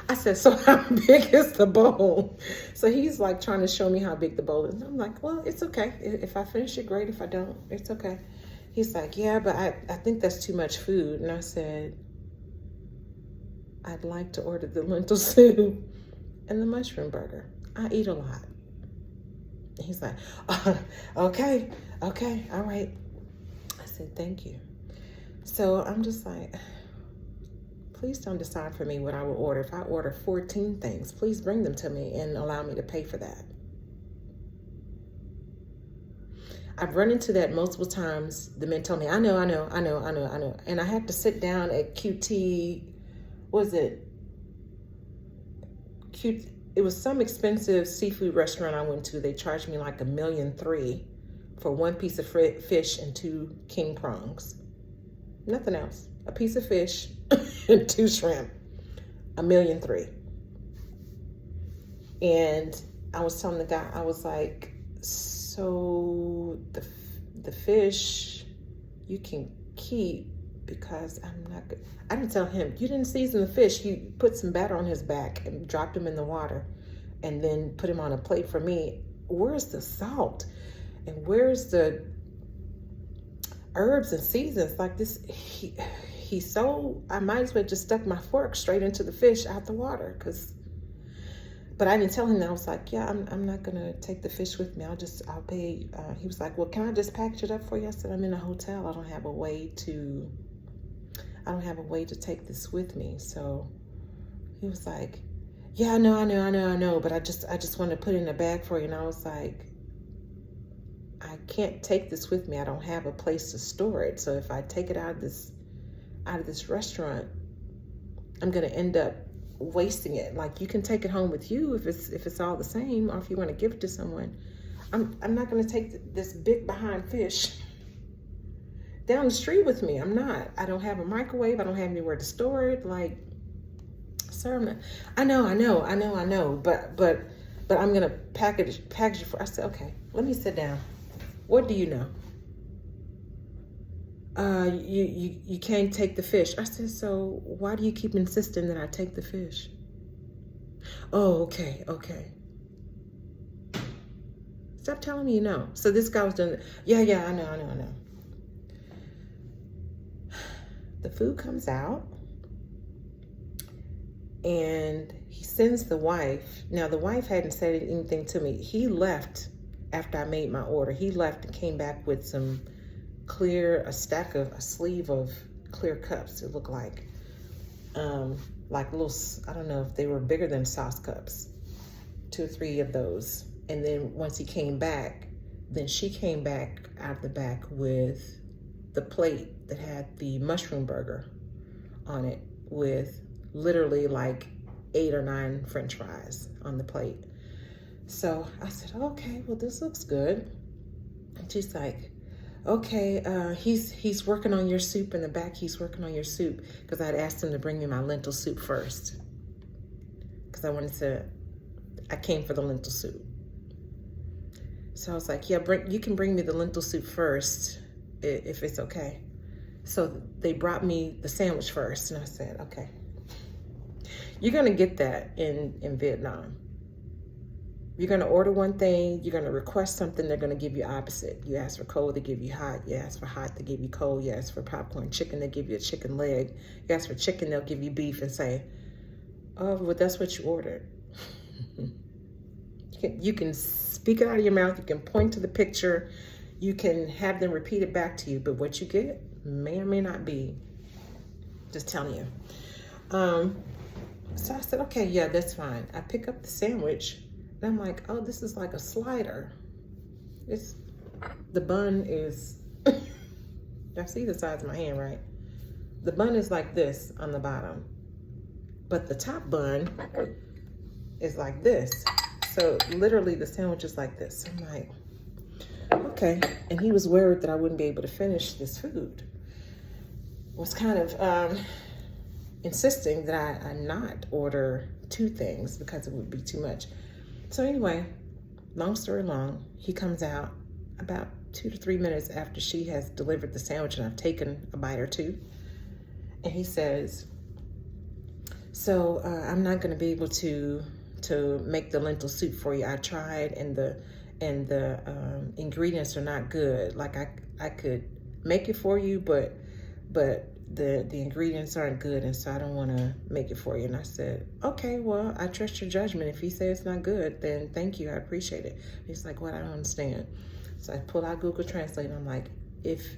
I said, so how big is the bowl? So he's like trying to show me how big the bowl is. And I'm like, well, it's okay. If I finish it, great. If I don't, it's okay. He's like, yeah, but I think that's too much food. And I said, I'd like to order the lentil soup and the mushroom burger. I eat a lot. And he's like, okay, all right. I said, thank you. So I'm just like, please don't decide for me what I will order. If I order 14 things, please bring them to me and allow me to pay for that. I've run into that multiple times. The men tell me, I know. And I had to sit down at QT, it was some expensive seafood restaurant I went to. They charged me like $1.3 million for one piece of fish and 2 king prongs. Nothing else. A piece of fish and 2 shrimp. $1.3 million. And I was telling the guy, I was like, so the fish you can keep, because I'm not good. I didn't tell him, you didn't season the fish. He put some batter on his back and dropped him in the water and then put him on a plate for me. Where's the salt? And where's the herbs and seasons? Like this, I might as well just stuck my fork straight into the fish out the water. But I didn't tell him that. I was like, yeah, I'm not gonna take the fish with me. I'll pay. He was like, well, can I just package it up for you? I said, I'm in a hotel. I don't have a way to take this with me. So he was like, yeah, I know, but I just want to put it in a bag for you. And I was like, I can't take this with me. I don't have a place to store it. So if I take it out of this restaurant, I'm gonna end up wasting it. Like, you can take it home with you if it's all the same, or if you want to give it to someone. I'm not gonna take this big behind fish down the street with me. I'm not. I don't have a microwave. I don't have anywhere to store it. Like, sir, I know, but I'm gonna package it for. I said, okay, let me sit down. What do you know? You can't take the fish. I said, so why do you keep insisting that I take the fish? Oh, okay. Stop telling me you know. So this guy was doing, yeah, I know. The food comes out and he sends the wife. Now the wife hadn't said anything to me. He left after I made my order. He left and came back with some a sleeve of clear cups. It looked like little, I don't know if they were bigger than sauce cups, 2 or 3 of those. And then once he came back, then she came back out the back with the plate that had the mushroom burger on it with literally like 8 or 9 French fries on the plate. So I said, okay, well, this looks good. And she's like, okay, he's working on your soup in the back. He's working on your soup, because I'd asked him to bring me my lentil soup first, because I came for the lentil soup. So I was like, yeah, you can bring me the lentil soup first if it's okay. So they brought me the sandwich first, and I said, okay, you're gonna get that in Vietnam. You're gonna order one thing, you're gonna request something, they're gonna give you opposite. You ask for cold, they give you hot. You ask for hot, they give you cold. You ask for popcorn chicken, they give you a chicken leg. You ask for chicken, they'll give you beef and say, oh, well, that's what you ordered. You can speak it out of your mouth, you can point to the picture, you can have them repeat it back to you, but what you get may or may not be. Just telling you. So I said, okay, yeah, that's fine. I pick up the sandwich, and I'm like, oh, this is like a slider. The bun is, I see the size of my hand, right? The bun is like this on the bottom, but the top bun is like this. So literally the sandwich is like this. I'm like, okay. And he was worried that I wouldn't be able to finish this food. Was kind of insisting that I not order 2 things because it would be too much. So anyway, long story long, he comes out about 2 to 3 minutes after she has delivered the sandwich and I've taken a bite or 2. And he says, so I'm not gonna be able to make the lentil soup for you. I tried, and the ingredients are not good. Like I could make it for you, but the ingredients aren't good, and so I don't want to make it for you. And I said, okay, well, I trust your judgment. If he says it's not good, then thank you, I appreciate it. He's like, well, I don't understand. So I pull out Google Translate, and I'm like, if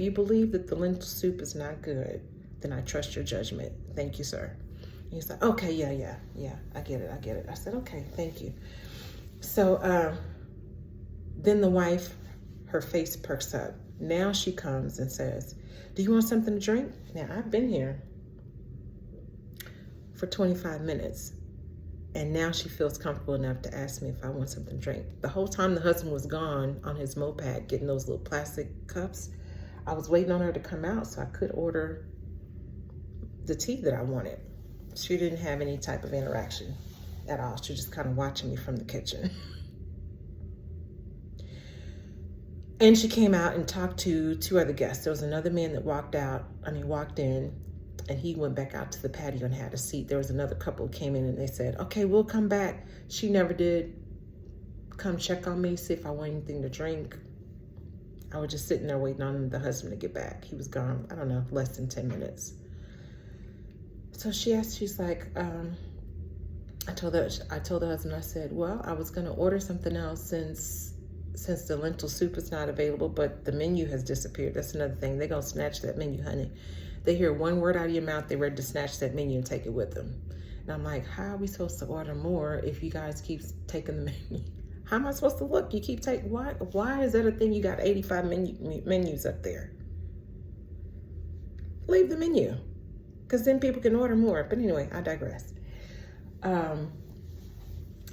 you believe that the lentil soup is not good, then I trust your judgment. Thank you, sir. And he's like, okay, yeah, I get it. I said, okay, thank you. So then the wife, her face perks up. Now she comes and says, do you want something to drink? Now, I've been here for 25 minutes, and now she feels comfortable enough to ask me if I want something to drink. The whole time the husband was gone on his moped getting those little plastic cups, I was waiting on her to come out so I could order the tea that I wanted. She didn't have any type of interaction at all. She was just kind of watching me from the kitchen. And she came out and talked to 2 other guests. There was another man that walked in, and he went back out to the patio and had a seat. There was another couple who came in and they said, okay, we'll come back. She never did come check on me, see if I want anything to drink. I was just sitting there waiting on the husband to get back. He was gone, I don't know, less than 10 minutes. So she's like, I told the husband, I said, well, I was gonna order something else since the lentil soup is not available, but the menu has disappeared. That's another thing. They're gonna snatch that menu, honey. They hear one word out of your mouth, they're ready to snatch that menu and take it with them. And I'm like, how are we supposed to order more if you guys keep taking the menu? How am I supposed to look? You keep taking, why is that a thing? You got 85 menus up there. Leave the menu, because then people can order more. But anyway, I digress.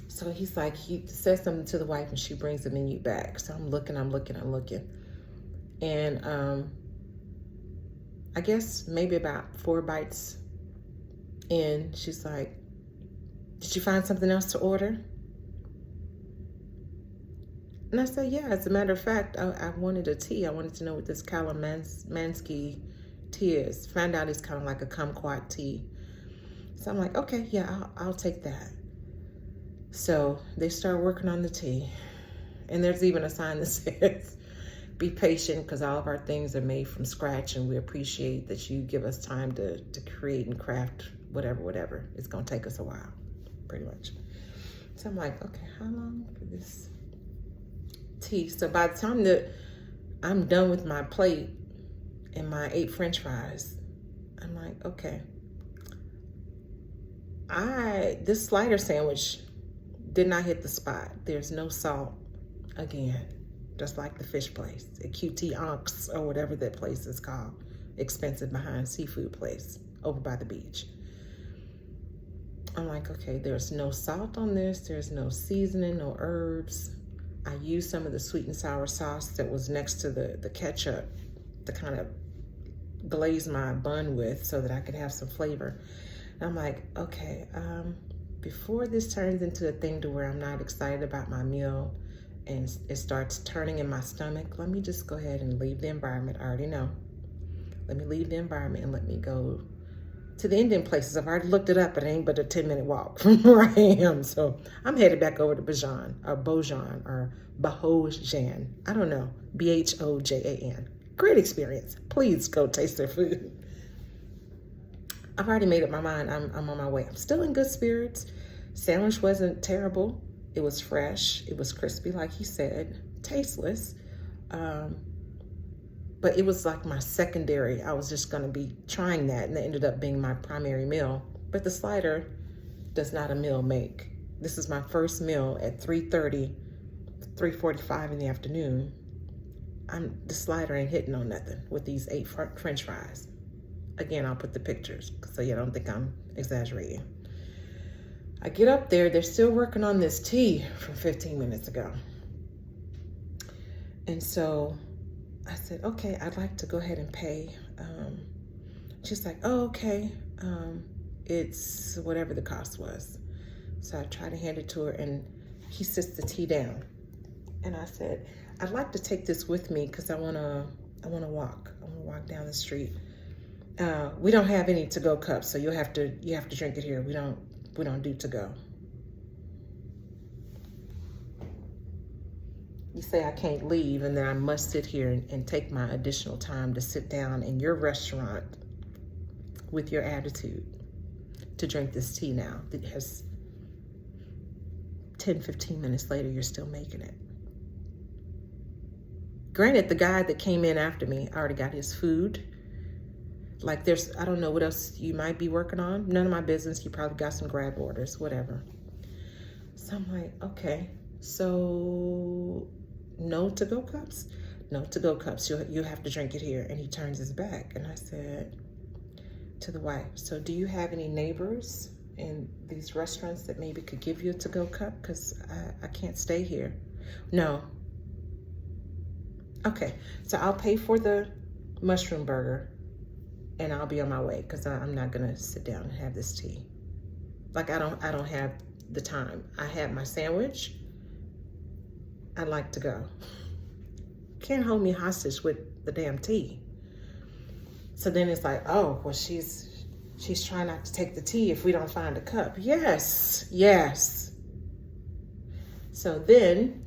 So he's like, he says something to the wife and she brings the menu back. So I'm looking. And I guess maybe about 4 bites And she's like, did you find something else to order? And I said, yeah, as a matter of fact, I wanted a tea. I wanted to know what this Kalamansky tea is. Found out it's kind of like a kumquat tea. So I'm like, okay, yeah, I'll take that. So they start working on the tea. And there's even a sign that says, be patient, because all of our things are made from scratch, and we appreciate that you give us time to create and craft whatever. It's going to take us a while, pretty much. So I'm like, okay, how long for this tea? So by the time that I'm done with my plate and my 8 French fries, I'm like, okay. This slider sandwich did not hit the spot. There's no salt, again, just like the fish place, the QT Onks, or whatever that place is called, expensive behind seafood place over by the beach. I'm like, okay, there's no salt on this. There's no seasoning, no herbs. I used some of the sweet and sour sauce that was next to the ketchup to kind of glaze my bun with so that I could have some flavor. And I'm like, okay, before this turns into a thing to where I'm not excited about my meal and it starts turning in my stomach, let me just go ahead and leave the environment. I already know. Let me leave the environment and let me go to the Indian places. I've already looked it up, but it ain't but a 10-minute walk from where I am. So I'm headed back over to Bajan or Bahojan. I don't know, Bhojan. Great experience. Please go taste their food. I've already made up my mind. I'm on my way. I'm still in good spirits. Sandwich wasn't terrible. It was fresh. It was crispy, like he said. Tasteless. But it was like my secondary. I was just going to be trying that, and it ended up being my primary meal. But the slider does not a meal make. This is my first meal at 3:45 in the afternoon. The slider ain't hitting on nothing with these 8 French fries. Again, I'll put the pictures so you don't think I'm exaggerating. I get up there, they're still working on this tea from 15 minutes ago. And so I said, okay, I'd like to go ahead and pay. She's like, oh, okay. It's whatever the cost was. So I try to hand it to her, and he sits the tea down. And I said, I'd like to take this with me because I wanna walk. I wanna walk down the street. We don't have any to-go cups, so you have to drink it here. We don't do to-go. You say I can't leave, and then I must sit here and take my additional time to sit down in your restaurant with your attitude to drink this tea now. It has 10, 15 minutes later, you're still making it. Granted, the guy that came in after me already got his food. Like I don't know what else you might be working on. None of my business. You probably got some grab orders, whatever. So I'm like, okay, so no to-go cups? No to-go cups. You'll have to drink it here. And he turns his back. And I said to the wife, so do you have any neighbors in these restaurants that maybe could give you a to-go cup? Because I can't stay here. No. Okay, so I'll pay for the mushroom burger and I'll be on my way because I'm not gonna sit down and have this tea. Like I don't have the time. I had my sandwich. I'd like to go. Can't hold me hostage with the damn tea. So then it's like, oh, well, she's trying not to take the tea if we don't find a cup. Yes. So then,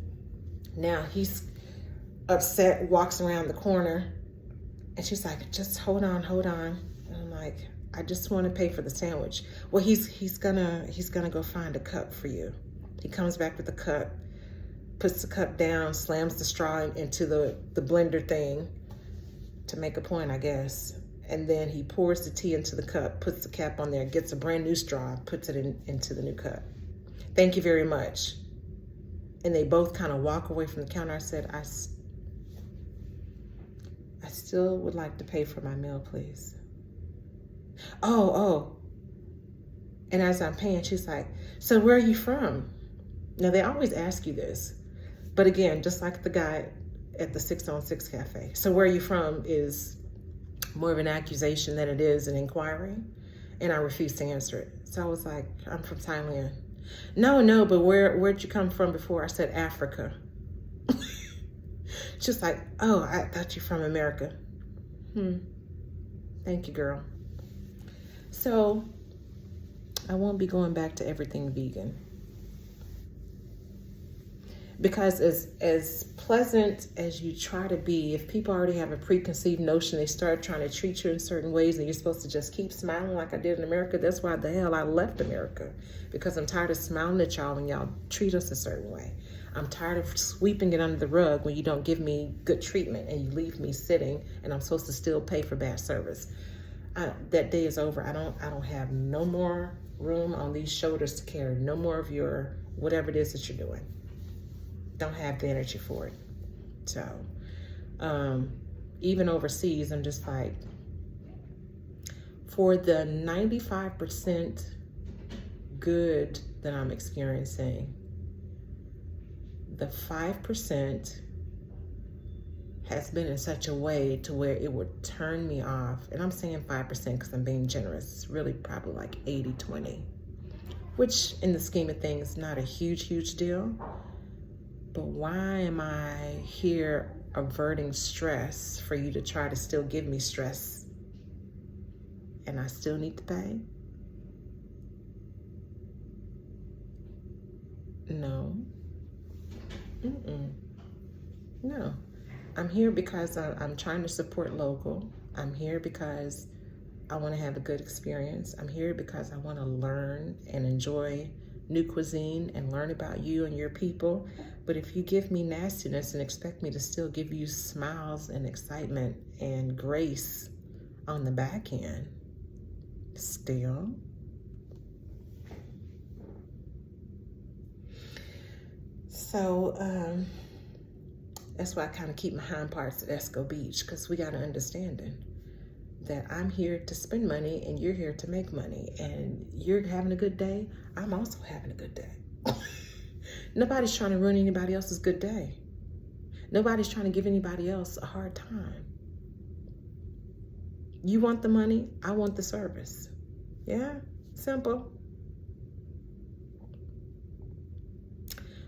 now he's upset, walks around the corner, and she's like, just hold on. And I'm like, I just want to pay for the sandwich. Well, he's gonna go find a cup for you. He comes back with a cup, puts the cup down, slams the straw into the blender thing to make a point, I guess. And then he pours the tea into the cup, puts the cap on there, gets a brand new straw, puts it into the new cup. Thank you very much. And they both kind of walk away from the counter. I said, I still would like to pay for my meal, please. Oh. And as I'm paying, she's like, so where are you from? Now, they always ask you this. But again, just like the guy at the 6on6 Cafe. So where are you from is more of an accusation than it is an inquiry. And I refused to answer it. So I was like, I'm from Thailand. No, but where'd you come from before? I said, Africa. She's like, oh, I thought you're from America. Thank you, girl. So I won't be going back to everything vegan. Because as pleasant as you try to be, if people already have a preconceived notion, they start trying to treat you in certain ways and you're supposed to just keep smiling like I did in America. That's why the hell I left America. Because I'm tired of smiling at y'all when y'all treat us a certain way. I'm tired of sweeping it under the rug when you don't give me good treatment and you leave me sitting and I'm supposed to still pay for bad service. That day is over. I don't have no more room on these shoulders to carry no more of your whatever it is that you're doing. Don't have the energy for it. So even overseas, I'm just like, for the 95% good that I'm experiencing, the 5% has been in such a way to where it would turn me off. And I'm saying 5% because I'm being generous. It's really probably like 80-20, which in the scheme of things, not a huge deal. But why am I here averting stress for you to try to still give me stress? And I still need to pay? No. No. I'm here because I'm trying to support local. I'm here because I want to have a good experience. I'm here because I want to learn and enjoy new cuisine and learn about you and your people. But if you give me nastiness and expect me to still give you smiles and excitement and grace on the back end, still. So that's why I kind of keep my hind parts at Esco Beach, because we got an understanding that I'm here to spend money and you're here to make money, and you're having a good day, I'm also having a good day. Nobody's trying to ruin anybody else's good day. Nobody's trying to give anybody else a hard time. You want the money, I want the service. Yeah, simple.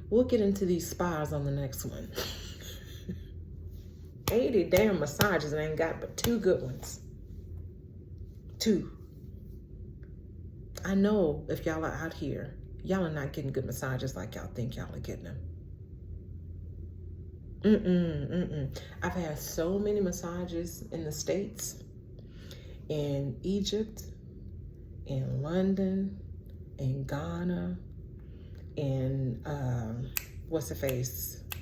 We'll get into these spas on the next one. 80 damn massages and I ain't got but 2 good ones. 2. I know if y'all are out here, y'all are not getting good massages like y'all think y'all are getting them. I've had so many massages in the States, in Egypt, in London, in Ghana, in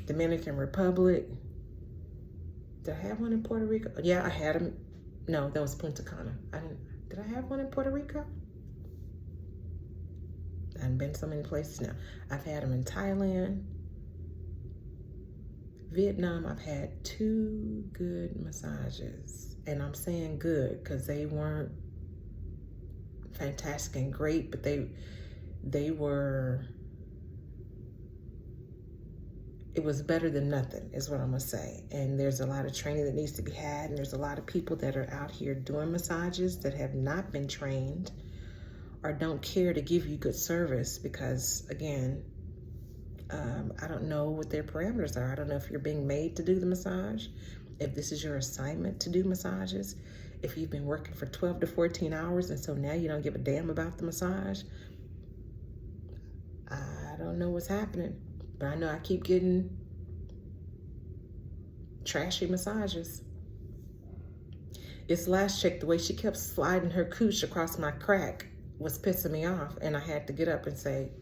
Dominican Republic. Did I have one in Puerto Rico? Yeah, I had them. No, that was Punta Cana. Did I have one in Puerto Rico? I've been so many places now. I've had them in Thailand, Vietnam. I've had 2 good massages, and I'm saying good because they weren't fantastic and great, but they were. It was better than nothing, is what I'm gonna say. And there's a lot of training that needs to be had, and there's a lot of people that are out here doing massages that have not been trained or don't care to give you good service because, again, I don't know what their parameters are. I don't know if you're being made to do the massage, if this is your assignment to do massages, if you've been working for 12 to 14 hours and so now you don't give a damn about the massage. I don't know what's happening. But I know I keep getting trashy massages. This last chick, the way she kept sliding her cooch across my crack was pissing me off. And I had to get up and say,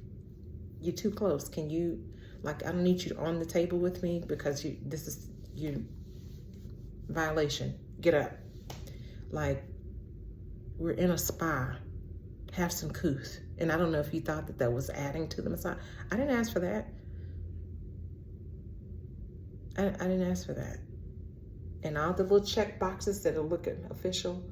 you're too close. Can you, I don't need you on the table with me because this is your violation. Get up. We're in a spa. Have some couth. And I don't know if you thought that was adding to the massage. I didn't ask for that. I didn't ask for that. And all the little check boxes that are looking official,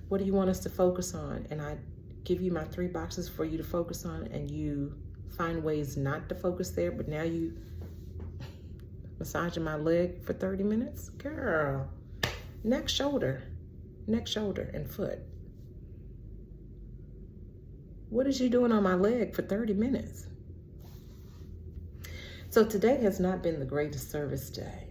what do you want us to focus on? And I give you my 3 boxes for you to focus on, and you find ways not to focus there, but now you massaging my leg for 30 minutes? Girl, neck, shoulder, and foot. What is you doing on my leg for 30 minutes? So today has not been the greatest service day.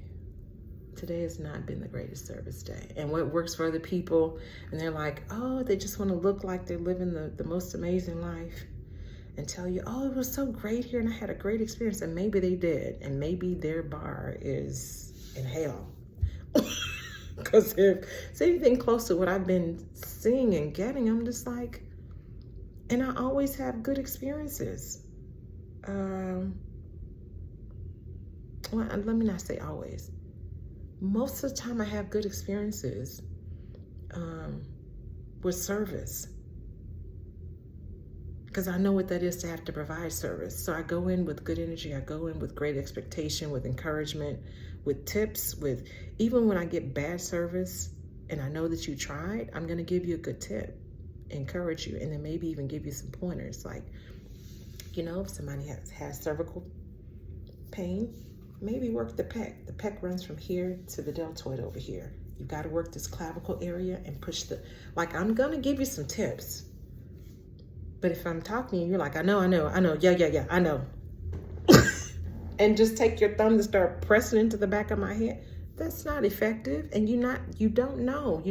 Today has not been the greatest service day. And what works for other people, and they're like, oh, they just want to look like they're living the most amazing life and tell you, oh, it was so great here and I had a great experience. And maybe they did. And maybe their bar is in hell. Because if it's anything close to what I've been seeing and getting, I'm just like, and I always have good experiences. Well, let me not say always. Most of the time I have good experiences with service, because I know what that is to have to provide service. So I go in with good energy. I go in with great expectation, with encouragement, with tips, with even when I get bad service and I know that you tried, I'm going to give you a good tip, encourage you, and then maybe even give you some pointers. Like, you know, if somebody has cervical pain, maybe work the pec. The pec runs from here to the deltoid over here. You've got to work this clavicle area and push like, I'm going to give you some tips. But if I'm talking to you, you're like, I know, yeah, I know. And just take your thumb to start pressing into the back of my head. That's not effective. And you don't know.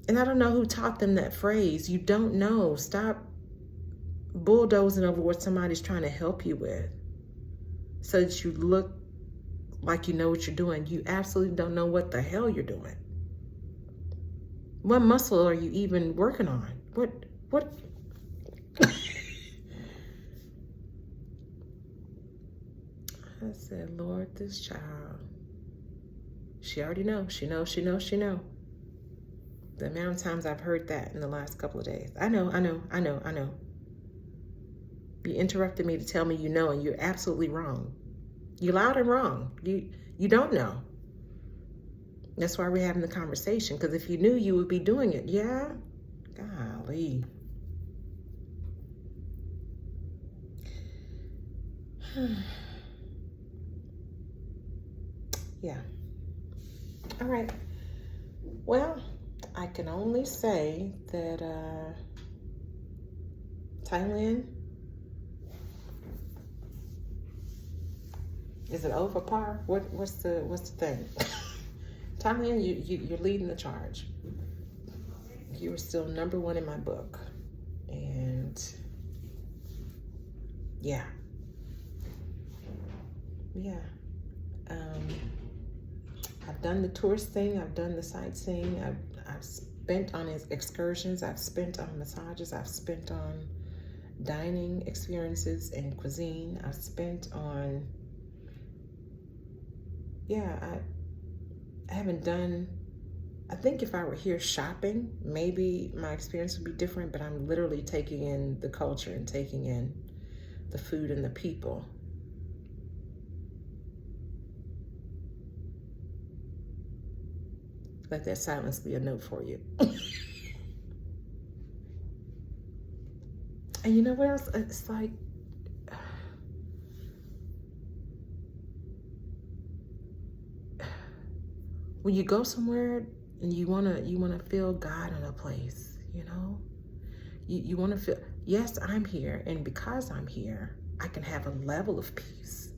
And I don't know who taught them that phrase. You don't know. Stop bulldozing over what somebody's trying to help you with so that you look like you know what you're doing. You absolutely don't know what the hell you're doing. What muscle are you even working on? What? I said, Lord, this child, she already knows. She knows. The amount of times I've heard that in the last couple of days. I know. You interrupted me to tell me you know, and you're absolutely wrong. You're loud and wrong. You don't know. That's why we're having the conversation, because if you knew, you would be doing it. Yeah? Golly. Yeah. All right. Well, I can only say that Thailand, is it over par? What's the thing? Thailand, you're leading the charge. You are still #1 in my book, and yeah. I've done the tourist thing. I've done the sightseeing. I've spent on excursions. I've spent on massages. I've spent on dining experiences and cuisine. I've spent on, I haven't done, I think if I were here shopping, maybe my experience would be different, but I'm literally taking in the culture and taking in the food and the people. Let that silence be a note for you. And you know what else? It's like, when you go somewhere and you wanna feel God in a place, you know? You wanna feel, yes, I'm here, and because I'm here, I can have a level of peace.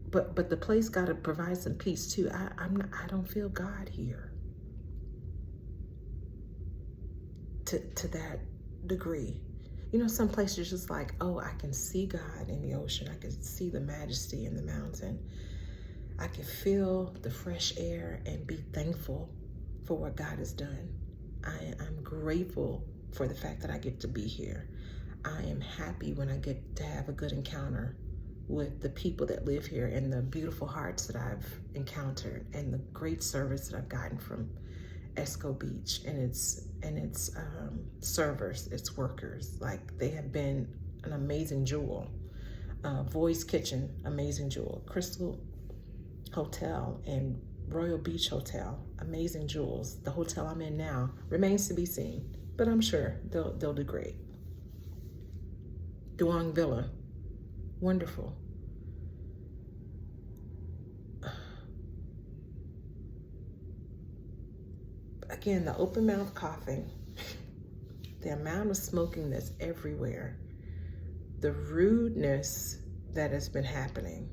But the place gotta provide some peace too. I don't feel God here to that degree. You know, some places just like, oh, I can see God in the ocean. I can see the majesty in the mountain. I can feel the fresh air and be thankful for what God has done. I'm grateful for the fact that I get to be here. I am happy when I get to have a good encounter with the people that live here and the beautiful hearts that I've encountered and the great service that I've gotten from Esco Beach and its servers, its workers. Like, they have been an amazing jewel. Voice Kitchen, amazing jewel. Crystal Hotel and Royal Beach Hotel, amazing jewels. The hotel I'm in now remains to be seen, but I'm sure they'll do great. Duong Villa, wonderful. again, the open mouth coughing, the amount of smoking that's everywhere, the rudeness that has been happening,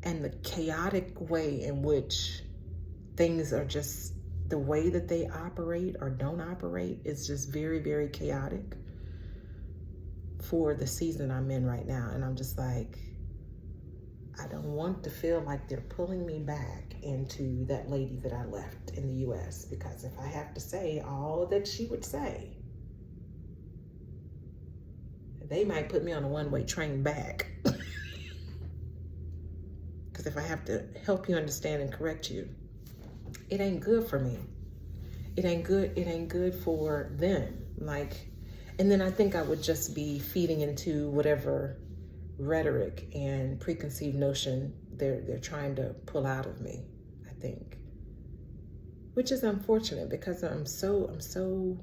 and the chaotic way in which things are just, the way that they operate or don't operate is just very, very chaotic for the season I'm in right now. And I'm just like, I don't want to feel like they're pulling me back into that lady that I left in the US, because if I have to say all that she would say, they might put me on a one-way train back. Because if I have to help you understand and correct you, it ain't good for me. It ain't good for them. Like, and then I think I would just be feeding into whatever rhetoric and preconceived notion they're trying to pull out of me, I think. Which is unfortunate, because I'm so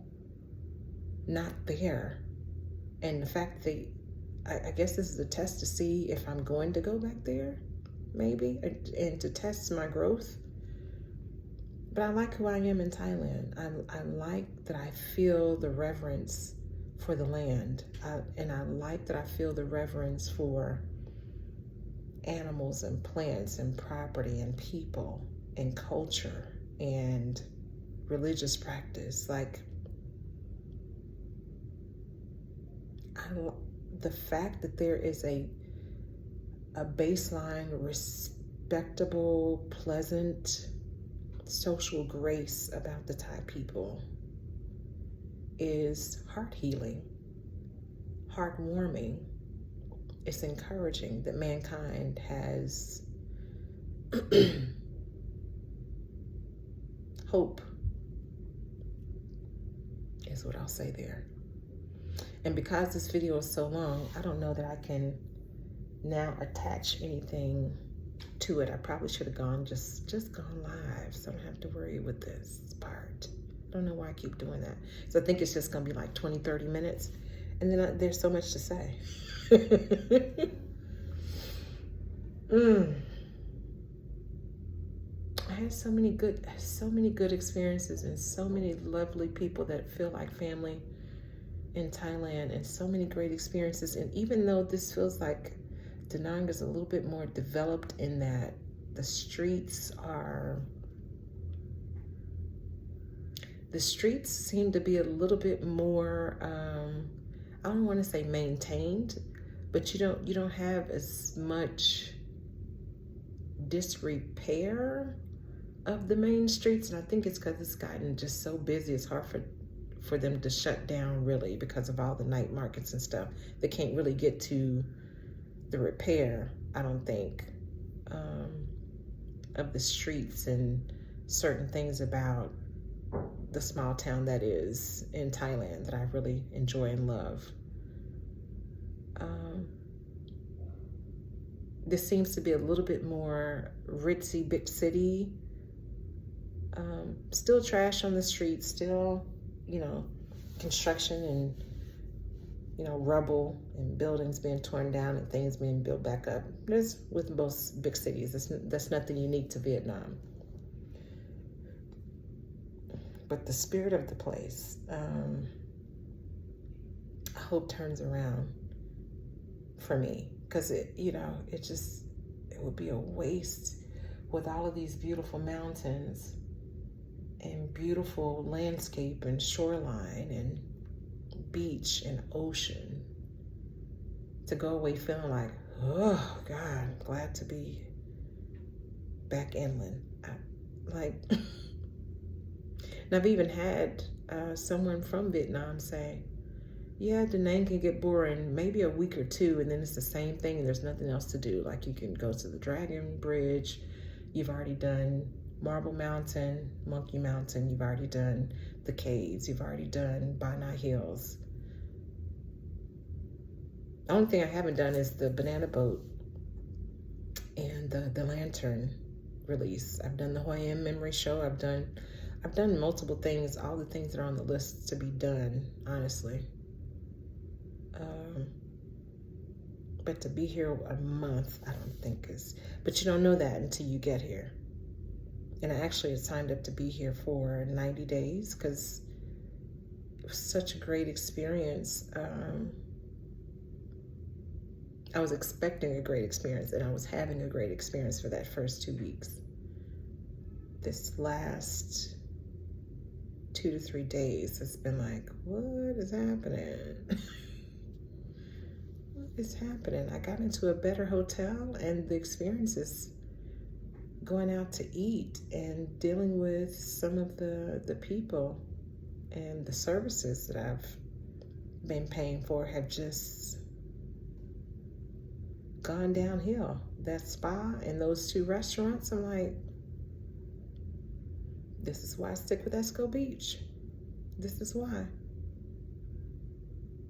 not there. And the fact that I guess this is a test to see if I'm going to go back there, maybe, and to test my growth. But I like who I am in Thailand. I like that I feel the reverence for the land. And I like that I feel the reverence for animals and plants and property and people and culture and religious practice. Like, the fact that there is a baseline, respectable, pleasant, social grace about the Thai people is heart healing, heartwarming. It's encouraging that mankind has hope, is what I'll say there. And because this video is so long, I don't know that I can now attach anything to it. I probably should have just gone live, so I don't have to worry with this part. I don't know why I keep doing that. So I think it's just gonna be like 20, 30 minutes. And then there's so much to say. I had so many good experiences and so many lovely people that feel like family in Thailand, and so many great experiences. And even though this feels like Da Nang is a little bit more developed in that the streets seem to be a little bit more, I don't want to say maintained, but you don't have as much disrepair of the main streets. And I think it's because it's gotten just so busy. It's hard for them to shut down, really, because of all the night markets and stuff. They can't really get to the repair, I don't think, of the streets and certain things about the small town that is in Thailand that I really enjoy and love. This seems to be a little bit more ritzy, big city. Still trash on the streets, still, construction and, rubble and buildings being torn down and things being built back up. That's with most big cities. That's nothing unique to Vietnam. But the spirit of the place, I hope turns around for me, because it would be a waste with all of these beautiful mountains and beautiful landscape and shoreline and beach and ocean to go away feeling like, oh God, I'm glad to be back inland. And I've even had someone from Vietnam say, yeah, Da Nang can get boring maybe a week or two, and then it's the same thing and there's nothing else to do. Like, you can go to the Dragon Bridge, you've already done Marble Mountain, Monkey Mountain, you've already done the caves, you've already done Banai Hills. The only thing I haven't done is the banana boat and the lantern release. I've done the Hoi An memory show. I've done multiple things, all the things that are on the list to be done, honestly. But to be here a month, I don't think is, but you don't know that until you get here. And I actually had signed up to be here for 90 days because it was such a great experience. I was expecting a great experience, and I was having a great experience for that first 2 weeks. This last 2 to 3 days, it's been like, what is happening? What is happening? I got into a better hotel, and the experience is going out to eat and dealing with some of the people and the services that I've been paying for have just gone downhill. That spa and those 2 restaurants, I'm like, this is why I stick with Esco Beach. This is why.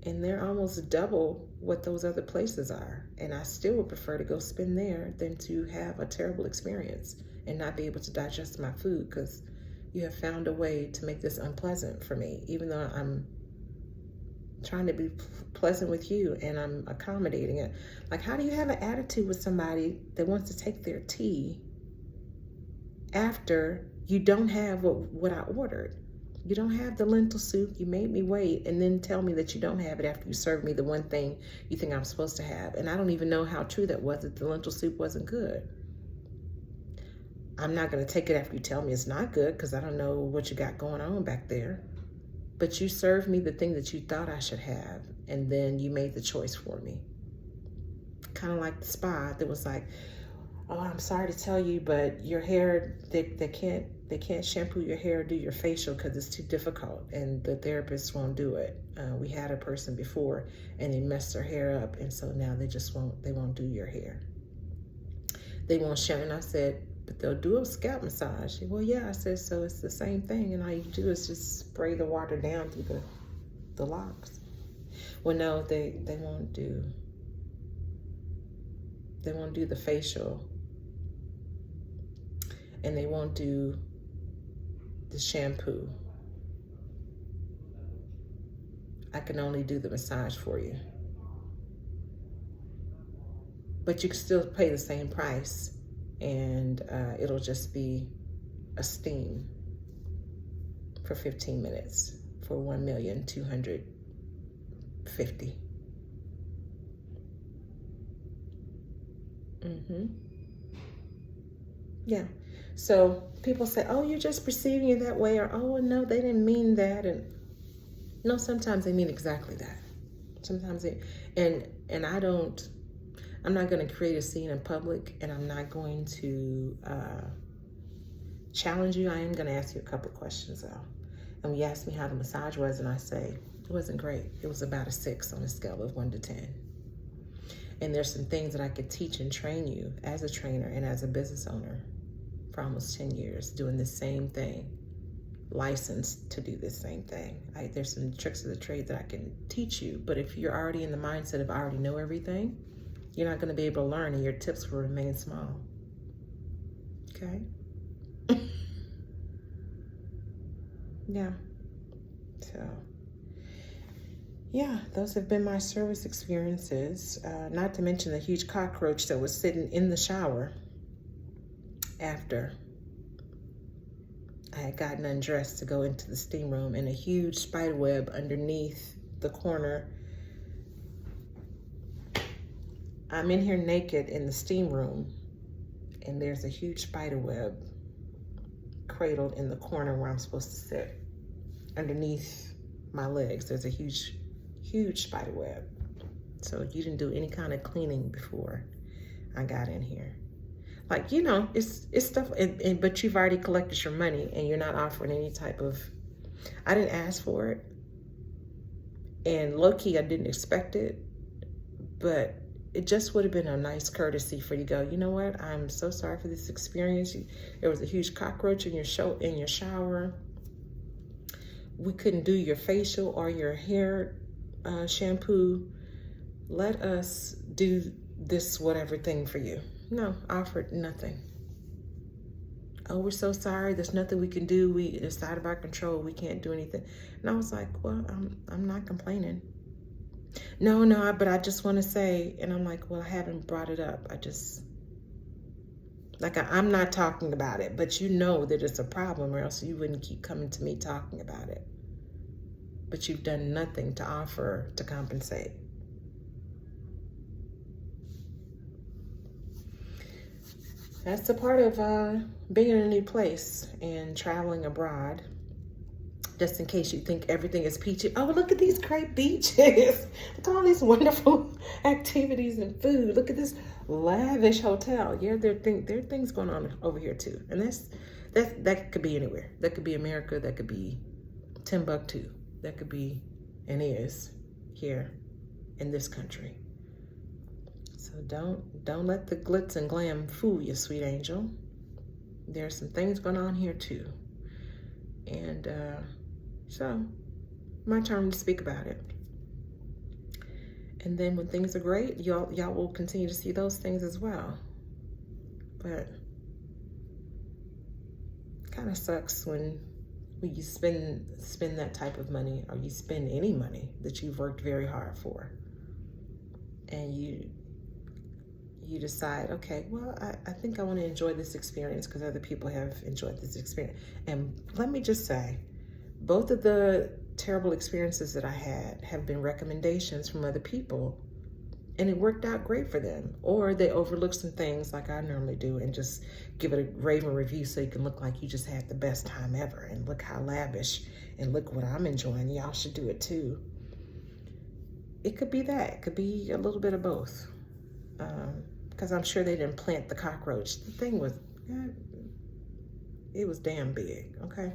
And they're almost double what those other places are. And I still would prefer to go spend there than to have a terrible experience and not be able to digest my food, because you have found a way to make this unpleasant for me, even though I'm trying to be pleasant with you and I'm accommodating it. Like, how do you have an attitude with somebody that wants to take their tea after you don't have what I ordered? You don't have the lentil soup, you made me wait, and then tell me that you don't have it after you served me the one thing you think I'm supposed to have. And I don't even know how true that was, that the lentil soup wasn't good. I'm not gonna take it after you tell me it's not good, because I don't know what you got going on back there. But you served me the thing that you thought I should have, and then you made the choice for me. Kind of like the spa that was like, oh, I'm sorry to tell you, but your hair, they can't shampoo your hair or do your facial because it's too difficult, and the therapist won't do it. We had a person before, and they messed their hair up, and so now they won't do your hair. They won't shampoo. And I said, but they'll do a scalp massage. Well, yeah, I said, so it's the same thing, and all you do is just spray the water down through the locks. Well, no, they won't do the facial, and they won't do the shampoo. I can only do the massage for you. But you can still pay the same price, and it'll just be a steam for 15 minutes for $1,250,000. Yeah. So people say, oh, you're just perceiving it that way, or oh, no, they didn't mean that. And no, sometimes they mean exactly that. Sometimes I'm not going to create a scene in public, and I'm not going to challenge you. I am going to ask you a couple of questions though. And you asked me how the massage was, and I say, it wasn't great. It was about a 6 on a scale of 1 to 10. And there's some things that I could teach and train you as a trainer and as a business owner for almost 10 years, doing the same thing, licensed to do this same thing. There's some tricks of the trade that I can teach you, but if you're already in the mindset of I already know everything, you're not gonna be able to learn, and your tips will remain small, okay? Yeah, so. Yeah, those have been my service experiences. Not to mention the huge cockroach that was sitting in the shower after I had gotten undressed to go into the steam room, and a huge spider web underneath the corner. I'm in here naked in the steam room, and there's a huge spider web cradled in the corner where I'm supposed to sit. Underneath my legs, there's a huge spider web. So you didn't do any kind of cleaning before I got in here. Like, you know, it's stuff, but you've already collected your money, and you're not offering any type of, I didn't ask for it. And low-key, I didn't expect it, but it just would have been a nice courtesy for you to go, you know what, I'm so sorry for this experience. There was a huge cockroach in your shower. We couldn't do your facial or your hair shampoo. Let us do this whatever thing for you. No, offered nothing. Oh, we're so sorry. There's nothing we can do. It's out of our control. We can't do anything. And I was like, well, I'm not complaining. No, but I just want to say, and I'm like, well, I haven't brought it up. Like I'm not talking about it, but you know that it's a problem, or else you wouldn't keep coming to me talking about it. But you've done nothing to offer to compensate. That's a part of being in a new place and traveling abroad. Just in case you think everything is peachy. Oh, look at these great beaches. Look at all these wonderful activities and food. Look at this lavish hotel. Yeah, there are things going on over here too. And that could be anywhere. That could be America. That could be Timbuktu. That could be, and is, here in this country. So don't let the glitz and glam fool you, sweet angel. There's some things going on here too. And so, my turn to speak about it. And then when things are great, y'all will continue to see those things as well. But it kind of sucks when you spend that type of money, or you spend any money that you've worked very hard for, and you decide, okay, well, I think I want to enjoy this experience because other people have enjoyed this experience. And let me just say, both of the terrible experiences that I had have been recommendations from other people, and it worked out great for them. Or they overlooked some things like I normally do and just give it a raving review so you can look like you just had the best time ever, and look how lavish, and look what I'm enjoying. Y'all should do it too. It could be that. It could be a little bit of both. Because I'm sure they didn't plant the cockroach. The thing was, it was damn big, okay?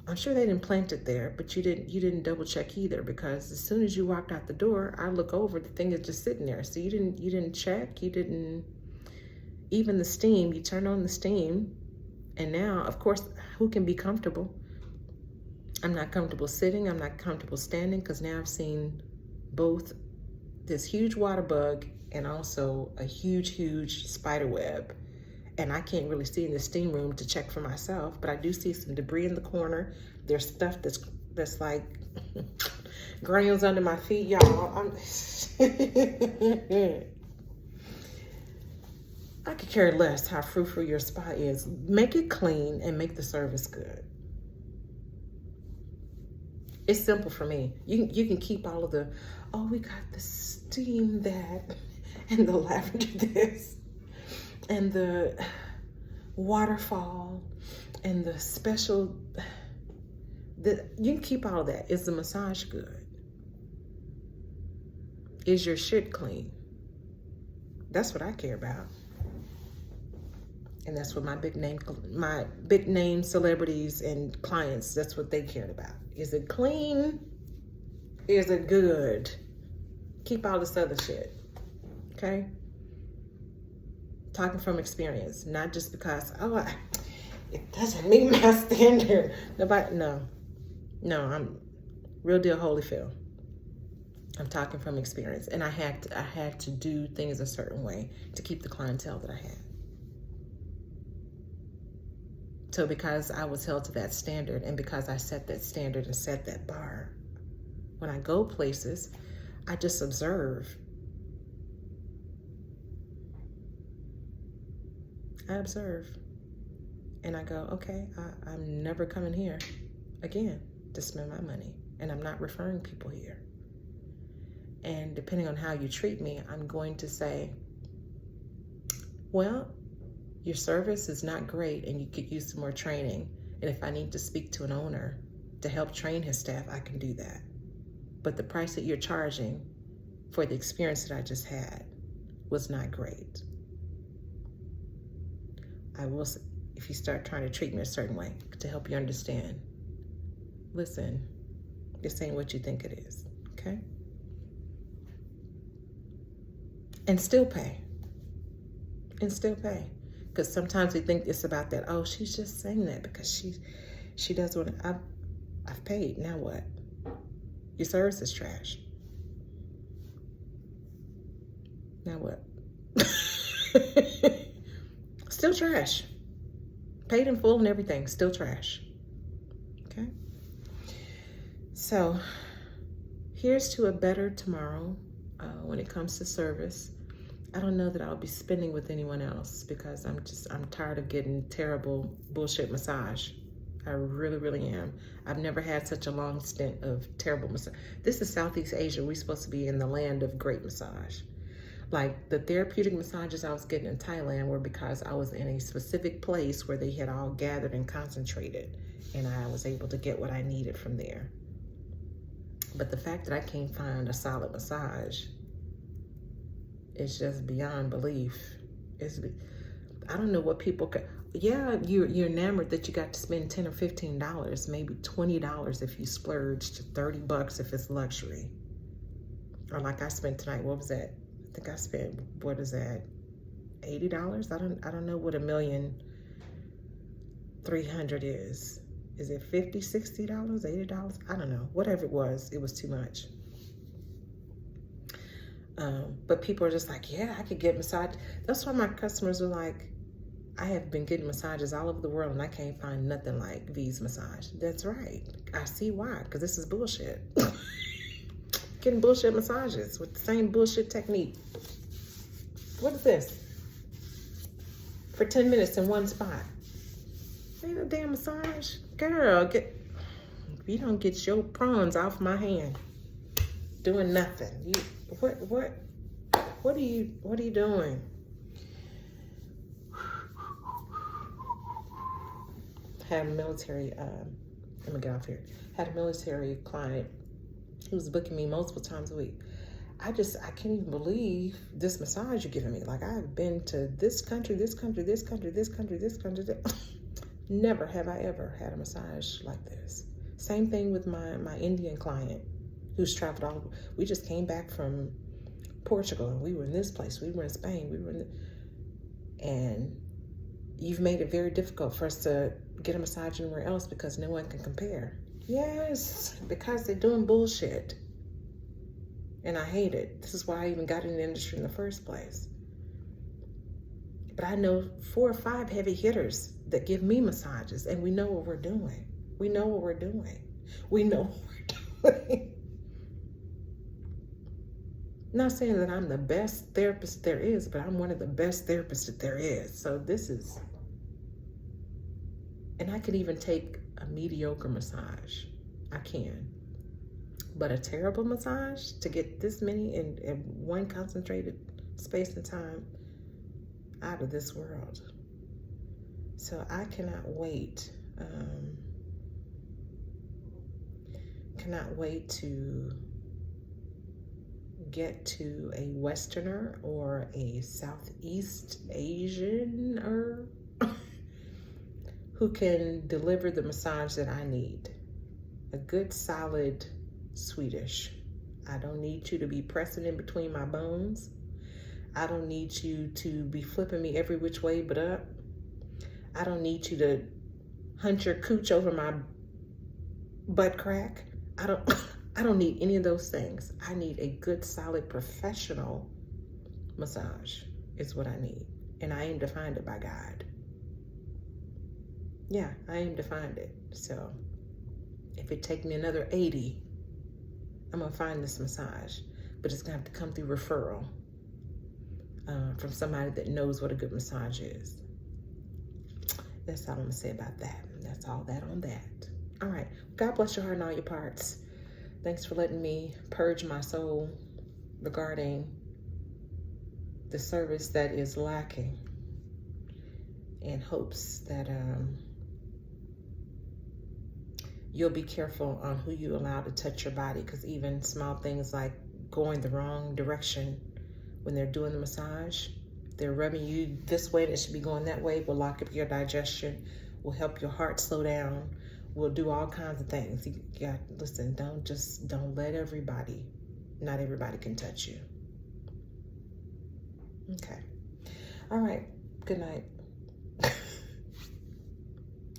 I'm sure they didn't plant it there, but you didn't double check either, because as soon as you walked out the door, I look over, the thing is just sitting there. So you didn't check, you didn't, even the steam, you turned on the steam, and now, of course, who can be comfortable? I'm not comfortable sitting, I'm not comfortable standing, because now I've seen both this huge water bug and also a huge spider web. And I can't really see in the steam room to check for myself, but I do see some debris in the corner. There's stuff that's like granules under my feet, y'all. I could care less how frou-frou your spa is. Make it clean and make the service good. It's simple for me. You can keep all of the, oh, we got the steam that, and the lavender this, and the waterfall, and the special, you can keep all of that. Is the massage good? Is your shit clean? That's what I care about. And that's what my big name celebrities and clients, that's what they cared about. Is it clean? Is it good? Keep all this other shit, okay? Talking from experience, not just because, it doesn't meet my standard. No, I'm real deal Holyfield. I'm talking from experience, and I had to do things a certain way to keep the clientele that I had. So because I was held to that standard, and because I set that standard and set that bar, when I go places, I just observe. I observe. And I go, okay, I'm never coming here again to spend my money. And I'm not referring people here. And depending on how you treat me, I'm going to say, well, your service is not great and you could use some more training. And if I need to speak to an owner to help train his staff, I can do that. But the price that you're charging for the experience that I just had was not great. I will, if you start trying to treat me a certain way, to help you understand, listen, this ain't what you think it is, okay? And still pay. And still pay. Because sometimes we think it's about that, oh, she's just saying that because she does what I've paid, now what? Your service is trash. Now what? Still trash. Paid in full and everything, still trash. Okay? So, here's to a better tomorrow when it comes to service. I don't know that I'll be spending with anyone else because I'm tired of getting terrible bullshit massage. I really, really am. I've never had such a long stint of terrible massage. This is Southeast Asia. We're supposed to be in the land of great massage. Like the therapeutic massages I was getting in Thailand were because I was in a specific place where they had all gathered and concentrated, and I was able to get what I needed from there. But the fact that I can't find a solid massage is just beyond belief. I don't know what people could. Yeah, you're enamored that you got to spend $10 or $15, maybe $20 if you splurge, to $30 if it's luxury. Or like I spent tonight. What was that? I think I spent, what is that? $80? I don't know what $1,300,000 is. Is it $50, $60, $80? I don't know. Whatever it was too much. But people are just like, yeah, I could get massage. That's why my customers are like, I have been getting massages all over the world and I can't find nothing like V's massage. That's right. I see why, because this is bullshit. Getting bullshit massages with the same bullshit technique. What is this? For 10 minutes in one spot. Ain't no damn massage. Girl, if you don't get your prawns off my hand, doing nothing. What are you doing? Had a military, let me get off here. Had a military client who was booking me multiple times a week. I can't even believe this massage you're giving me. Like, I've been to this country, this country, this country, this country, this country. Never have I ever had a massage like this. Same thing with my Indian client who's traveled all over. We just came back from Portugal and we were in this place. We were in Spain. We were and you've made it very difficult for us to get a massage anywhere else because no one can compare. Yes, because they're doing bullshit. And I hate it. This is why I even got in the industry in the first place. But I know 4 or 5 heavy hitters that give me massages, and we know what we're doing. We know what we're doing. We know what we're doing. Not saying that I'm the best therapist there is, but I'm one of the best therapists that there is. So this is, and I could even take a mediocre massage. I can. But a terrible massage, to get this many in one concentrated space and time, out of this world. So I cannot wait. Cannot wait to get to a Westerner or a Southeast Asianer who can deliver the massage that I need. A good, solid Swedish. I don't need you to be pressing in between my bones. I don't need you to be flipping me every which way but up. I don't need you to hunch your cooch over my butt crack. I don't need any of those things. I need a good, solid, professional massage is what I need. And I aim to find it by God. Yeah, I aim to find it. So if it takes me another 80, I'm gonna find this massage. But it's gonna have to come through referral from somebody that knows what a good massage is. That's all I'm gonna say about that. That's all that on that. All right, God bless your heart and all your parts. Thanks for letting me purge my soul regarding the service that is lacking, in hopes that you'll be careful on who you allow to touch your body, because even small things like going the wrong direction when they're doing the massage, they're rubbing you this way, that should be going that way, will lock up your digestion, will help your heart slow down, will do all kinds of things. You got, listen, don't let everybody, not everybody can touch you. Okay. All right. Good night.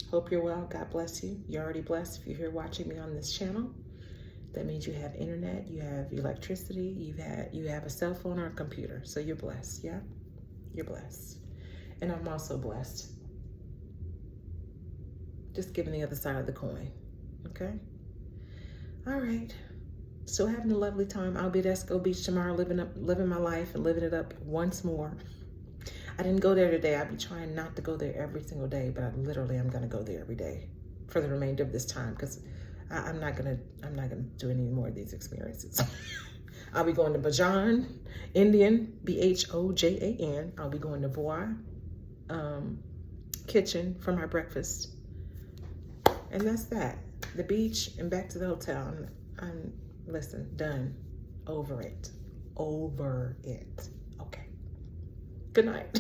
Hope you're well. God bless you. You're already blessed if you're here watching me on this channel. That means you have internet, you have electricity, you have a cell phone or a computer. So you're blessed, yeah? You're blessed. And I'm also blessed. Just giving the other side of the coin, okay? All right. Still having a lovely time. I'll be at Esco Beach tomorrow, living my life and living it up once more. I didn't go there today. I'll be trying not to go there every single day, but I literally am gonna go there every day for the remainder of this time, because I'm not gonna do any more of these experiences. I'll be going to Bajan, Indian, Bhojan. I'll be going to Voi Kitchen for my breakfast. And that's that. The beach and back to the hotel. I'm listen, done. Over it. Okay. Good night.